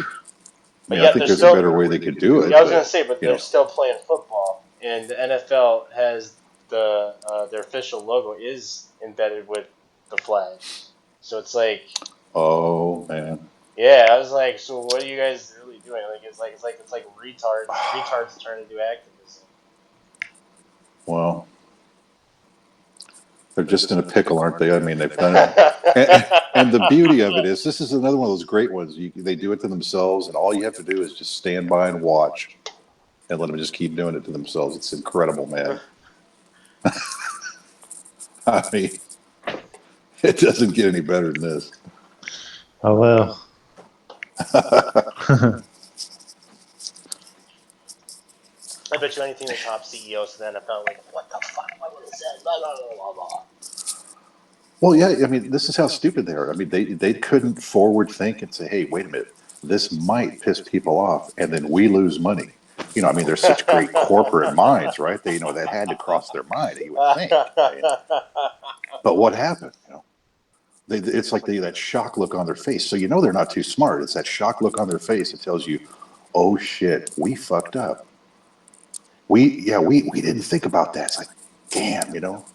mean, I think there's a better way they could do it. Yeah, I was gonna say, but they're know. still playing football, and the NFL has their official logo is embedded with the flag, so it's like, oh man. Yeah, I was like, so what are you guys really doing? It's like retards trying to do activism. Well, they're just in a pickle, aren't they? I mean, they've done it. And the beauty of it is, this is another one of those great ones. They do it to themselves, and all you have to do is just stand by and watch and let them just keep doing it to themselves. It's incredible, man. I mean, it doesn't get any better than this. Oh, well. I bet you anything the top CEOs of the NFL like, what the fuck? What is that? Blah, blah, blah, blah. Well, yeah, I mean, this is how stupid they are. I mean, they couldn't forward think and say, hey, wait a minute, this might piss people off, and then we lose money. You know, I mean, they're such great corporate minds, right? They, you know, that had to cross their mind, you would think. Right? But what happened? You know, it's like that shock look on their face. So you know they're not too smart. It's that shock look on their face that tells you, oh shit, we fucked up. We didn't think about that. It's like, damn, you know,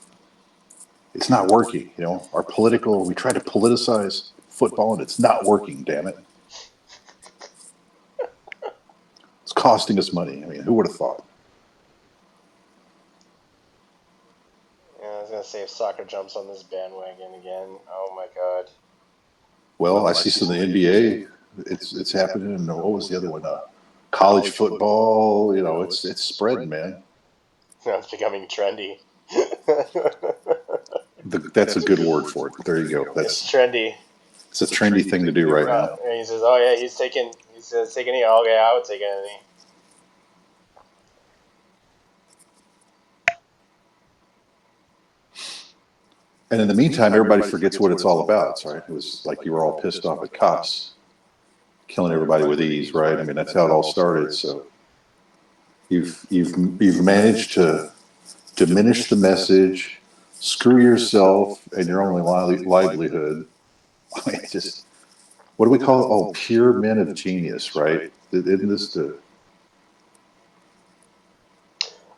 it's not working. You know, we try to politicize football and it's not working, damn it. It's costing us money. I mean, who would have thought? Yeah, I was gonna say if soccer jumps on this bandwagon again, oh my god. Well, I see some of the NBA. It's happening. And what was the other one? College football. You know, it's spreading, man. It's becoming trendy. That's a good word for it. There you go. It's trendy. It's a trendy thing to do right now. And he says, "Oh yeah, he's taking a knee. Okay, I would take a knee." And in the meantime, everybody forgets what it's all about, right? It was like you were all pissed off at cops killing everybody with ease, right? I mean, that's how it all started. So you've managed to diminish the message, screw yourself and your only livelihood. I mean, just what do we call it? Oh, pure men of genius, right? Isn't this the?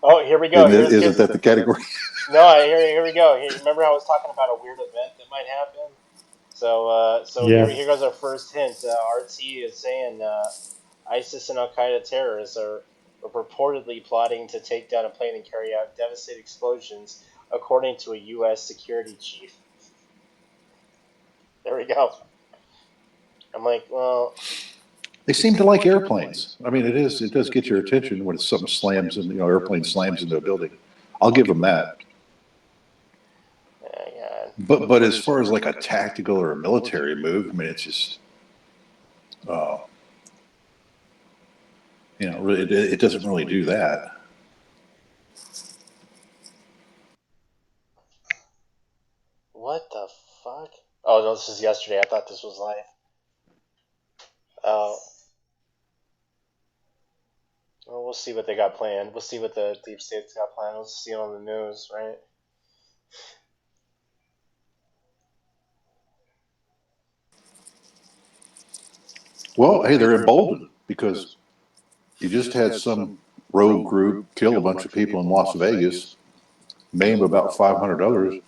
Oh, here we go. Isn't that the category? No, here we go. Remember I was talking about a weird event that might happen? So Yeah. here goes our first hint. RT is saying ISIS and Al Qaeda terrorists are reportedly plotting to take down a plane and carry out devastating explosions, according to a U.S. security chief. There we go. I'm like, well, they seem to like airplanes. I mean, it does get your attention when something slams and airplane slams into a building. I'll give them that. Yeah. But as far as like a tactical or a military move, I mean, it's just, it doesn't really do that. What the fuck? Oh no, this is yesterday. I thought this was live. Oh. Well, we'll see what they got planned. We'll see what the deep state's got planned. We'll see it on the news, right? Well, hey, they're emboldened because you just had some rogue group kill a bunch of people in Las Vegas, maim about $500,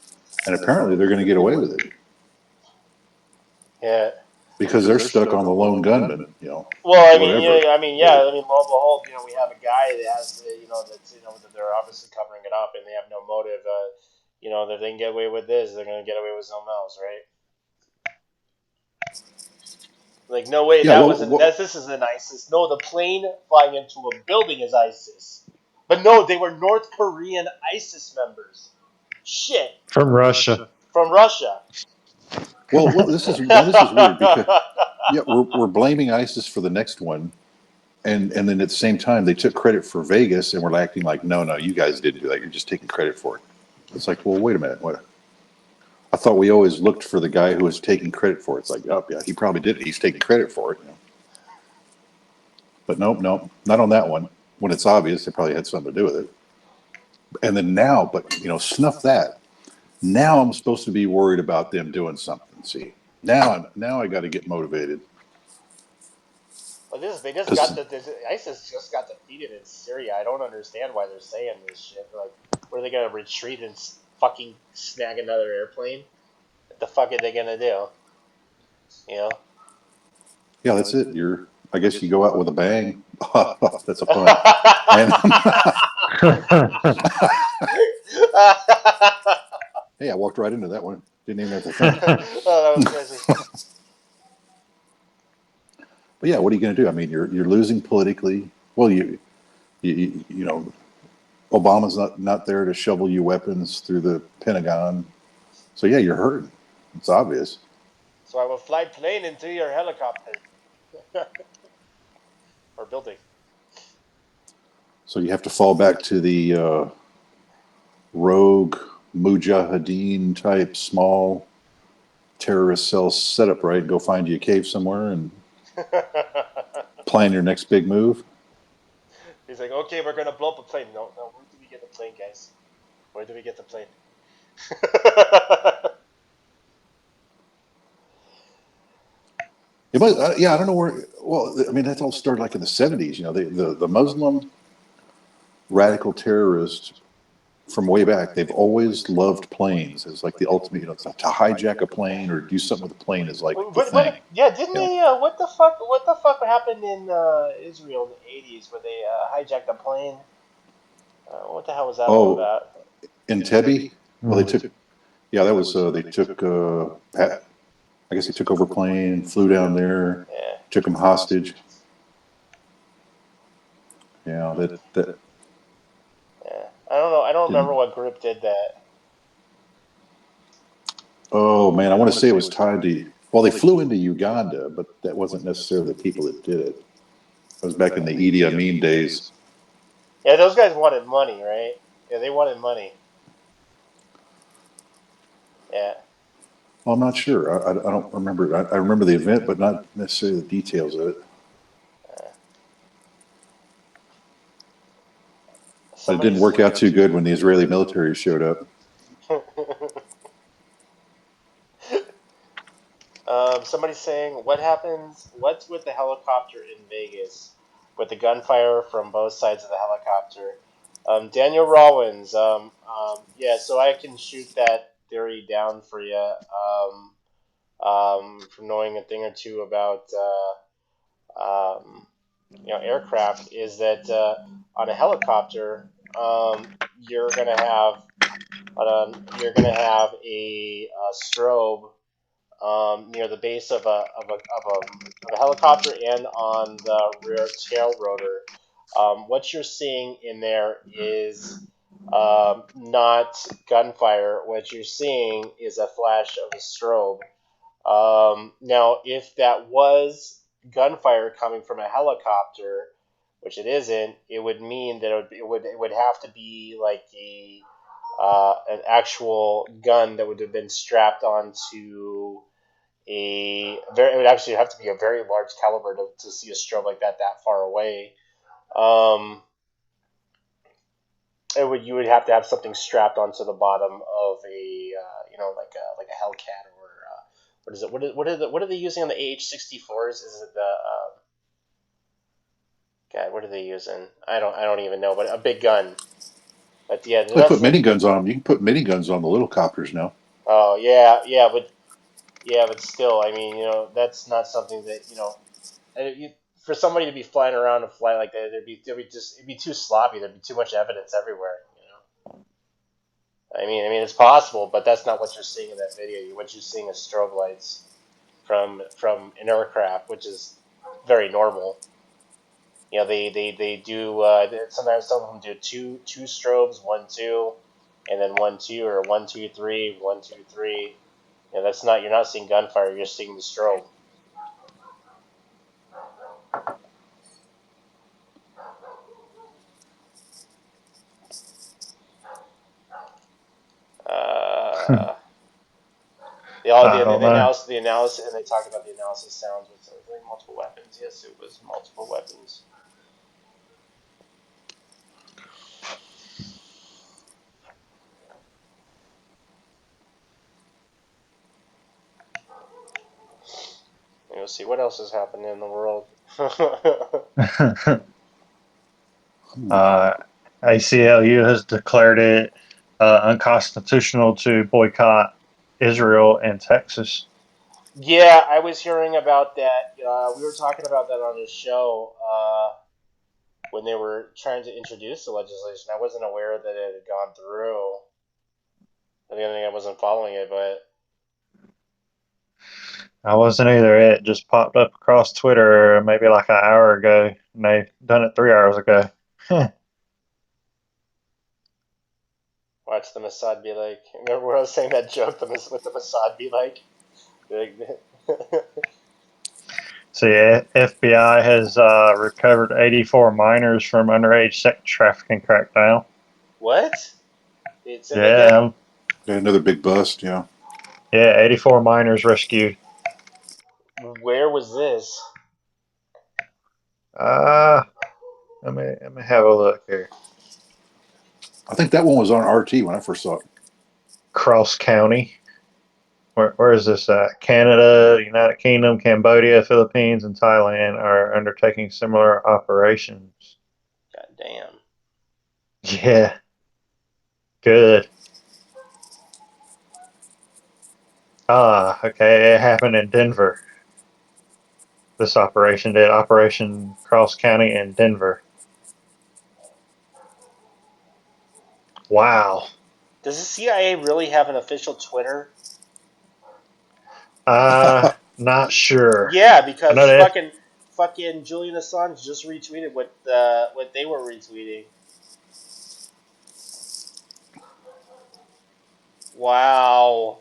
and apparently they're going to get away with it. Yeah. Because they're stuck on the lone gunman, Well, I mean, lo and behold, we have a guy that has, that they're obviously covering it up, and they have no motive. That they can get away with this, they're going to get away with something else, right? Like, no way, this isn't ISIS. No, the plane flying into a building is ISIS. But no, they were North Korean ISIS members. Shit. From Russia. From Russia. Well, this is weird because we're blaming ISIS for the next one, and then at the same time they took credit for Vegas, and we're acting like no, you guys didn't do that. You're just taking credit for it. It's like, well, wait a minute, what? I thought we always looked for the guy who was taking credit for it. It's like, oh yeah, he probably did it. He's taking credit for it. But nope, not on that one. When it's obvious, they probably had something to do with it. And then now, but snuff that. Now I'm supposed to be worried about them doing something. See, now I got to get motivated. Well, Because ISIS just got defeated in Syria. I don't understand why they're saying this shit. Like, what are they gonna retreat and fucking snag another airplane? What the fuck are they gonna do? You know? yeah, that's it. I guess you go out with a bang. That's a pun. And hey, I walked right into that one. Didn't even have to think. Oh, that was crazy. But yeah, what are you going to do? I mean, you're losing politically. Well, you know, Obama's not there to shovel you weapons through the Pentagon. So yeah, you're hurting. It's obvious. So I will fly plane into your helicopter or building. So you have to fall back to the rogue mujahideen type small terrorist cell setup, right? Go find you a cave somewhere and plan your next big move. He's like, okay, we're gonna blow up a plane. No, where do we get the plane, guys? Where do we get the plane? It was, yeah, I don't know where. Well, I mean, that all started like in the '70s. The Muslim radical terrorists from way back. They've always loved planes as like the ultimate. To hijack a plane or do something with a plane is like the thing. Yeah, didn't they? What the fuck? What the fuck happened in Israel in the '80s where they hijacked a plane? What the hell was that all Oh, about? in Tebby, well, they took. Yeah, that was they took. I guess they took over a plane and flew down there, Yeah, took them hostage. Yeah, that yeah. I don't know. I don't remember didn't. what group did that. Oh man, I want to say it was tied to. Well, they flew into Uganda, but that wasn't necessarily the people that did it. It was back in the Idi Amin days. Yeah, those guys wanted money, right? Yeah, they wanted money. Yeah. Well, I'm not sure. I don't remember. I remember the event, but not necessarily the details of it. Uh, But it didn't somebody's work out too good when the Israeli military showed up. somebody's saying, what happens? What's with the helicopter in Vegas with the gunfire from both sides of the helicopter? Daniel Rawlins. Yeah, so I can shoot that theory down for you. From knowing a thing or two about aircraft, is that on a helicopter, you're gonna have a strobe near the base of a helicopter and on the rear tail rotor. What you're seeing in there is not gunfire. What you're seeing is a flash of a strobe. Now, if that was gunfire coming from a helicopter, which it isn't, it would mean that it would have to be like an actual gun that would have been strapped onto it would actually have to be a very large caliber to see a strobe like that far away. Um, you would have to have something strapped onto the bottom of a like a Hellcat or what is it? What are they using on the AH-64s? Is it the God? What are they using? I don't even know. But a big gun. But yeah, They put that's miniguns on them. You can put miniguns on the little copters now. oh yeah, but still, I mean, that's not something that for somebody to be flying around and fly like that, it'd be too sloppy. There'd be too much evidence everywhere. I mean, it's possible, but that's not what you're seeing in that video. What you're seeing is strobe lights from an aircraft, which is very normal. They do sometimes some of them do two strobes, 1 2, and then 1 2 or 1 2 3, 1 2 3. That's not you're not seeing gunfire. You're seeing the strobe. Uh, No, I don't they know. announced the analysis, and they talked about the analysis sounds with multiple weapons. Yes, it was multiple weapons. We'll see what else is happening in the world. ACLU has declared it unconstitutional to boycott Israel and Texas. Yeah, I was hearing about that. We were talking about that on the show when they were trying to introduce the legislation. I wasn't aware that it had gone through. I wasn't following it, but I wasn't either. It just popped up across Twitter maybe like an hour ago, and they done it 3 hours ago. watch the Mossad be like. Remember when I was saying that joke? What the Mossad be like? So FBI has recovered 84 minors from underage sex trafficking crackdown. What? Say that again? Yeah, Another big bust. Yeah. yeah, 84 minors rescued. Where was this? Let me have a look here. I think that one was on RT when I first saw it. Cross County. Where is this at? Canada, United Kingdom, Cambodia, Philippines, and Thailand are undertaking similar operations. God damn. Yeah, good. Okay, it happened in Denver. This operation did Operation Cross County in Denver. Wow. Does the CIA really have an official Twitter? Not sure. Yeah, I know because that. fucking Julian Assange just retweeted what they were retweeting. Wow.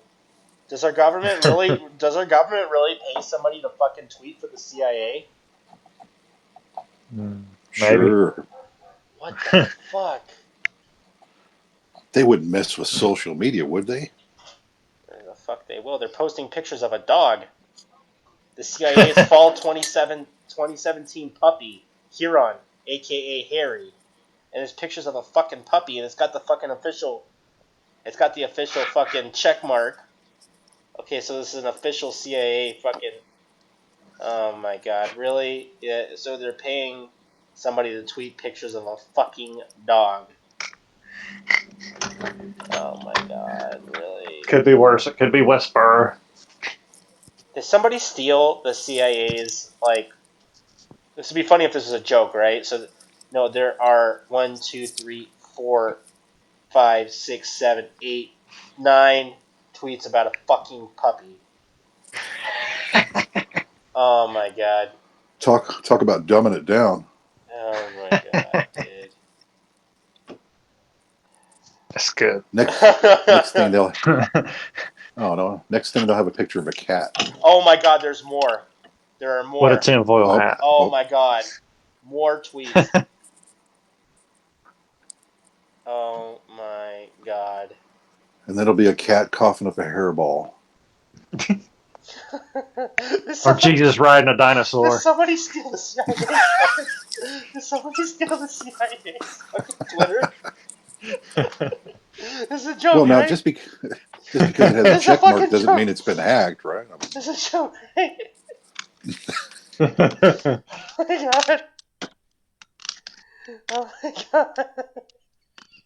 Does our government really pay somebody to fucking tweet for the CIA? Maybe. Sure. What the fuck? They wouldn't mess with social media, would they? The fuck they will. They're posting pictures of a dog. The CIA's fall 2017 puppy, Huron, aka Harry. And there's pictures of a fucking puppy, and it's got the official fucking check mark. Okay, so this is an official CIA fucking. Oh my god, really? Yeah, so they're paying somebody to tweet pictures of a fucking dog. Oh my god, really? Could be worse. It could be Westboro. Did somebody steal the CIA's, like. This would be funny if this was a joke, right? So, no, there are 1, 2, 3, 4, 5, 6, 7, 8, 9 tweets about a fucking puppy. Oh my god. Talk about dumbing it down. Oh my god, dude. That's good. Next thing they'll next thing they'll have a picture of a cat. Oh my god, there's more. There are more. What a tinfoil hat. Oh my god. More tweets. Oh my god. And then it'll be a cat coughing up a hairball. Or Jesus riding a dinosaur. Did somebody steal the CIA's fucking... Did somebody steal the CIA's fucking Twitter? This is a joke, Well, now right? just because it has a check mark doesn't mean it's been hacked, right? This is a joke, right? Oh my god. Oh my god.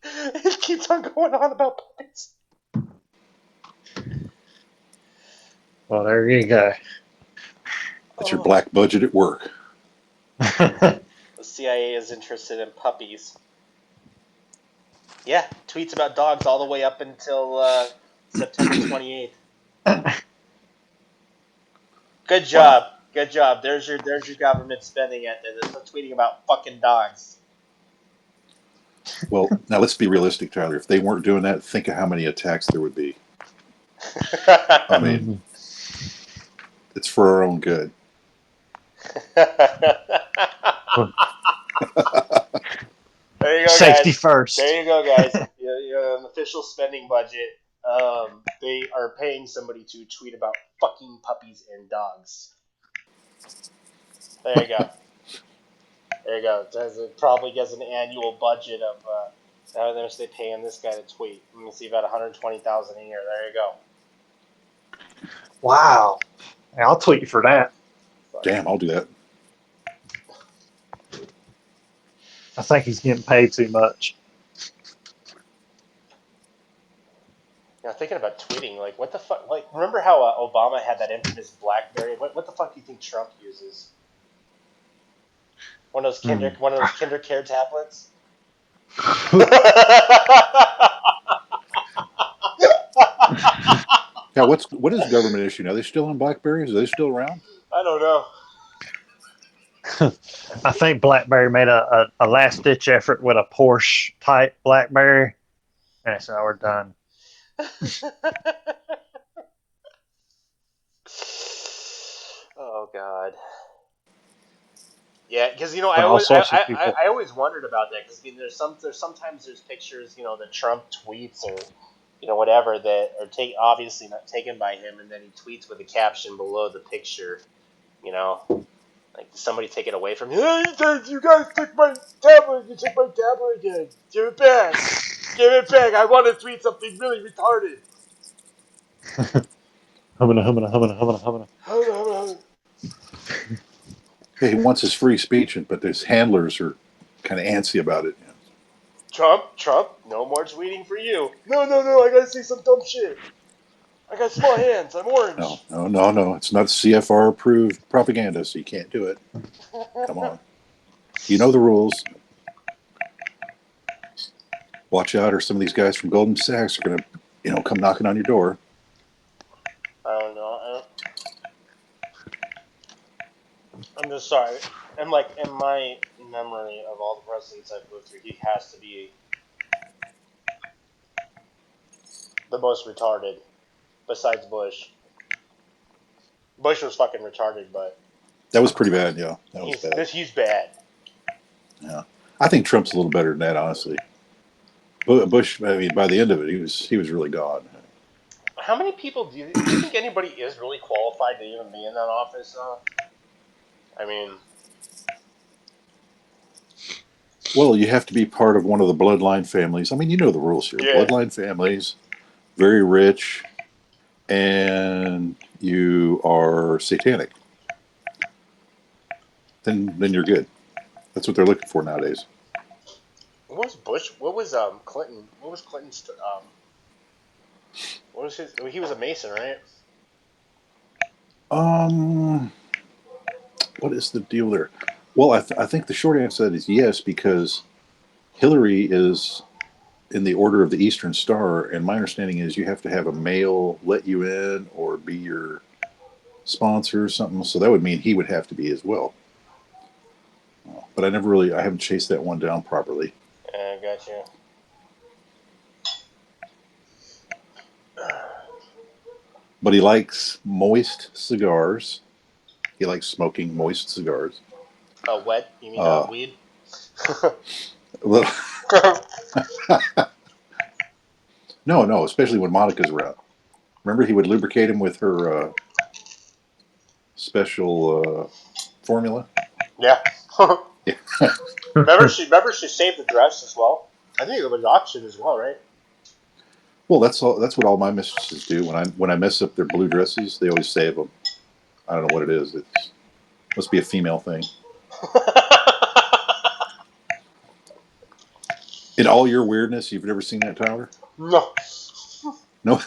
It keeps on going on about puppets. Well, there you go. It's your black budget at work. The CIA is interested in puppies. Yeah, tweets about dogs all the way up until September 28th. Good job. Wow. Good job. There's your government spending at this. Tweeting about fucking dogs. Well, now let's be realistic, Tyler. If they weren't doing that, think of how many attacks there would be. I mean, it's for our own good. There you go, Safety guys. first. There you go, guys. You have an official spending budget. They are paying somebody to tweet about fucking puppies and dogs. There you go. There you go. It probably gets an annual budget of how much they paying this guy to tweet. Let me see, about 120,000 a year. There you go. Wow. Hey, I'll tweet you for that. Damn, I'll do that. I think he's getting paid too much. Thinking about tweeting, like, what the fuck? Like, remember how Obama had that infamous BlackBerry? What the fuck do you think Trump uses? One of those Kinder Care tablets. Yeah, what is government issue now? Are they still on Blackberries? Are they still around? I don't know. I think BlackBerry made a last ditch effort with a Porsche type BlackBerry, and so we're done. Oh God. Yeah, because But all sorts of people. I always wondered about that, because I mean sometimes there's pictures that Trump tweets or whatever that are obviously not taken by him, and then he tweets with a caption below the picture, like somebody take it away from him. Hey, you guys took my tablet. You took my tablet again. Give it back. Give it back. I want to tweet something really retarded. Humana. Yeah, he wants his free speech, but his handlers are kind of antsy about it. Trump, no more tweeting for you. No, I gotta say some dumb shit. I got small hands. I'm orange. No. It's not CFR approved propaganda, so you can't do it. Come on. You know the rules. Watch out, or some of these guys from Goldman Sachs are going to, come knocking on your door. I don't know. I'm just sorry. And like in my memory of all the presidents I've lived through, he has to be the most retarded, besides Bush. Bush was fucking retarded, but that was pretty bad. Yeah, that was bad. He's bad. Yeah, I think Trump's a little better than that, honestly. Bush, I mean, by the end of it, he was really gone. How many people do you think anybody is really qualified to even be in that office? I mean, well, you have to be part of one of the bloodline families. I mean, you know the rules here. Yeah. Bloodline families, very rich, and you are satanic. Then you're good. That's what they're looking for nowadays. What was Bush? What was Clinton? What was Clinton's? What was his? He was a Mason, right? What is the deal there? Well, I think the short answer to that is yes, because Hillary is in the Order of the Eastern Star, and my understanding is you have to have a male let you in or be your sponsor or something. So that would mean he would have to be as well. But I haven't chased that one down properly. Yeah, I got you. But he likes moist cigars. He likes smoking moist cigars. Wet? You mean weed? No, especially when Monica's around. Remember, he would lubricate him with her special formula. Yeah. Yeah. remember she saved the dress as well. I think it was auction as well, right? Well, that's what all my mistresses do. When I mess up their blue dresses, they always save them. I don't know what it is. It must be a female thing. In all your weirdness, you've never seen that, Tyler? No. No.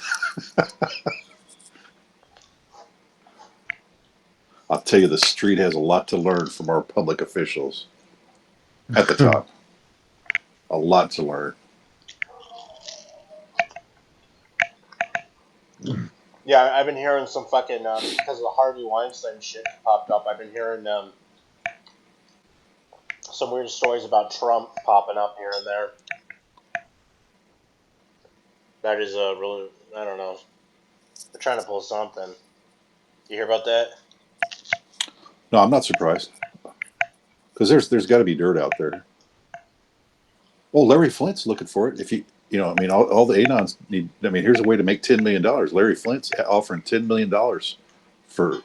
I'll tell you, the street has a lot to learn from our public officials at the top. A lot to learn. Yeah, I've been hearing some fucking because of the Harvey Weinstein shit popped up. I've been hearing some weird stories about Trump popping up here and there. That is really, I don't know. They're trying to pull something. You hear about that? No, I'm not surprised, because there's got to be dirt out there. Oh, Larry Flint's looking for it. I mean, all the anons need. I mean, here's a way to make $10 million. Larry Flint's offering $10 million for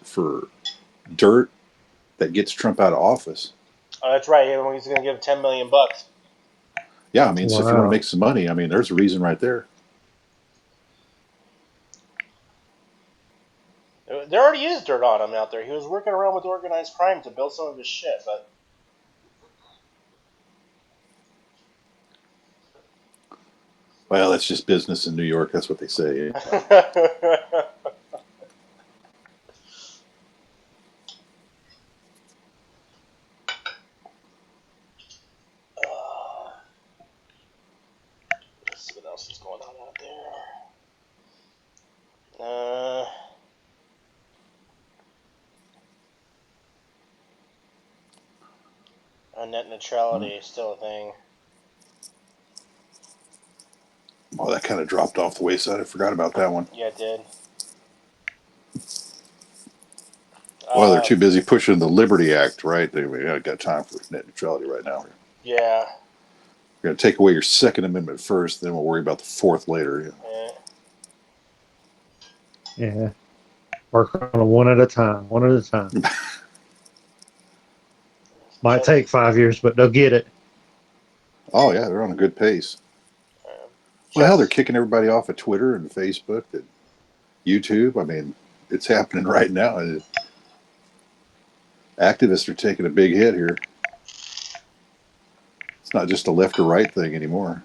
dirt that gets Trump out of office. Oh, that's right. He's going to give $10 million. Yeah, I mean, so if you want to Wow. make some money, I mean, there's a reason right there. There already is dirt on him out there. He was working around with organized crime to build some of his shit, but. Well, that's just business in New York. That's what they say. Let's see what else is going on out there. Net neutrality is still a thing. Well, that kind of dropped off the wayside. I forgot about that one. Yeah, it did. Well, they're too busy pushing the Liberty Act, right? They got time for net neutrality right now. Yeah. We're going to take away your Second Amendment first, then we'll worry about the Fourth later. Yeah. Work on it one at a time. One at a time. Might take 5 years, but they'll get it. Oh yeah, they're on a good pace. Well, hell, they're kicking everybody off of Twitter and Facebook and YouTube. I mean, it's happening right now. Activists are taking a big hit here. It's not just a left or right thing anymore.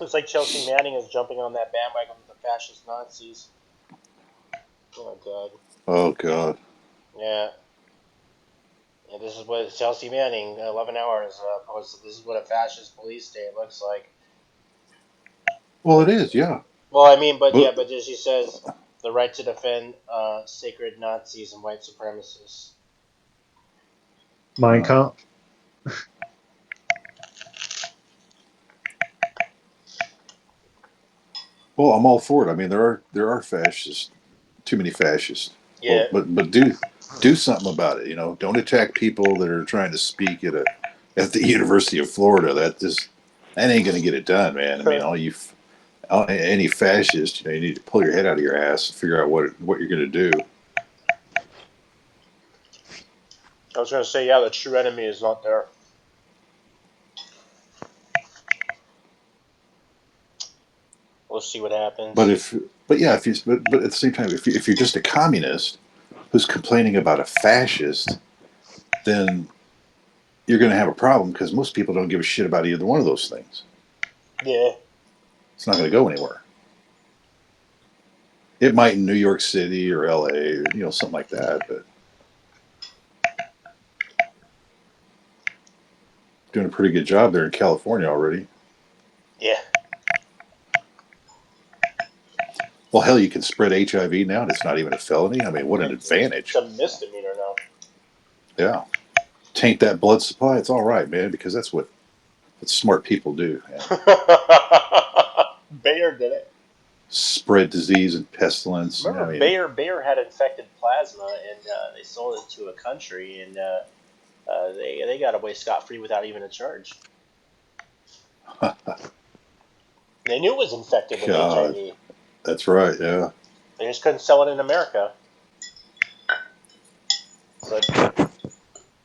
Looks like Chelsea Manning is jumping on that bandwagon with the fascist Nazis. Oh god. Oh god. Yeah. Yeah, this is what Chelsea Manning, 11 hours posted. This is what a fascist police state looks like. Well, it is, yeah. Well, I mean, but she says the right to defend sacred Nazis and white supremacists. Mein Kampf. Well, I'm all for it. I mean, there are fascists, too many fascists. Yeah. Well, but do something about it. Don't attack people that are trying to speak at the University of Florida. That ain't going to get it done, man. I mean, any fascist, you need to pull your head out of your ass and figure out what you're going to do. I was going to say, yeah, the true enemy is not there. We'll see what happens. But at the same time, if you're just a communist who's complaining about a fascist, then you're going to have a problem because most people don't give a shit about either one of those things. Yeah. It's not going to go anywhere. It might in New York City or LA or something like that, but doing a pretty good job there in California already. Yeah. Well, hell, you can spread HIV now, and it's not even a felony. I mean, what an advantage! It's a misdemeanor now. Yeah, taint that blood supply. It's all right, man, because that's what smart people do. Bayer did it. Spread disease and pestilence. Remember, Bayer had infected plasma, and they sold it to a country, and they got away scot-free without even a charge. They knew it was infected with HIV. That's right, yeah. They just couldn't sell it in America. So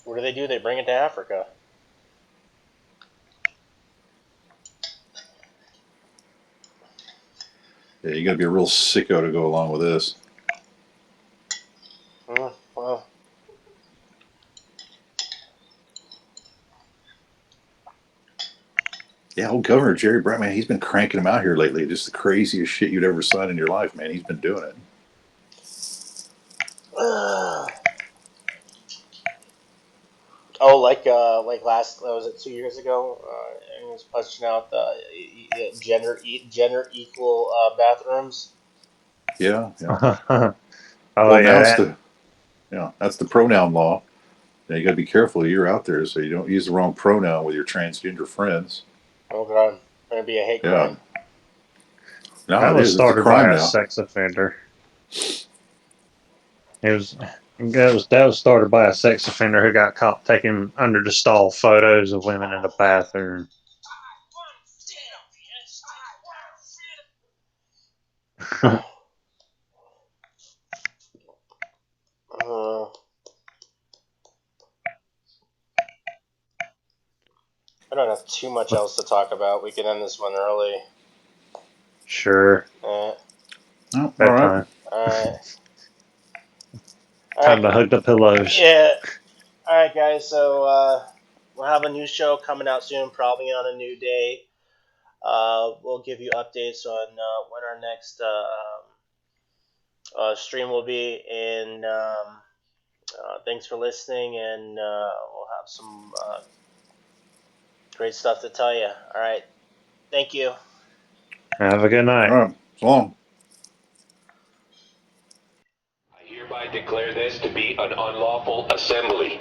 what do? They bring it to Africa. Yeah, you got to be a real sicko to go along with this. Well. Yeah, old Governor Jerry Brown, man, he's been cranking them out here lately. Just the craziest shit you'd ever sign in your life, man. He's been doing it. Oh, like last, was it 2 years ago? He was pushing out the gender equal bathrooms. Yeah. Oh, well, yeah. That's the pronoun law. Now you got to be careful. You're out there, so you don't use the wrong pronoun with your transgender friends. Oh god, gonna be a hate crime. No, That was it's a started crime by a now. sex offender. He That was started by a sex offender who got caught taking under the stall photos of women in the bathroom. I don't have too much else to talk about. We can end this one early. Sure. Oh, all right. Bedtime. Alright. Time to hug the pillows. Yeah. Alright, guys. So, we'll have a new show coming out soon, probably on a new day. We'll give you updates on when our next stream will be. And thanks for listening. And we'll have some great stuff to tell you. All right. Thank you. Have a good night. All right. So long. I hereby declare this to be an unlawful assembly.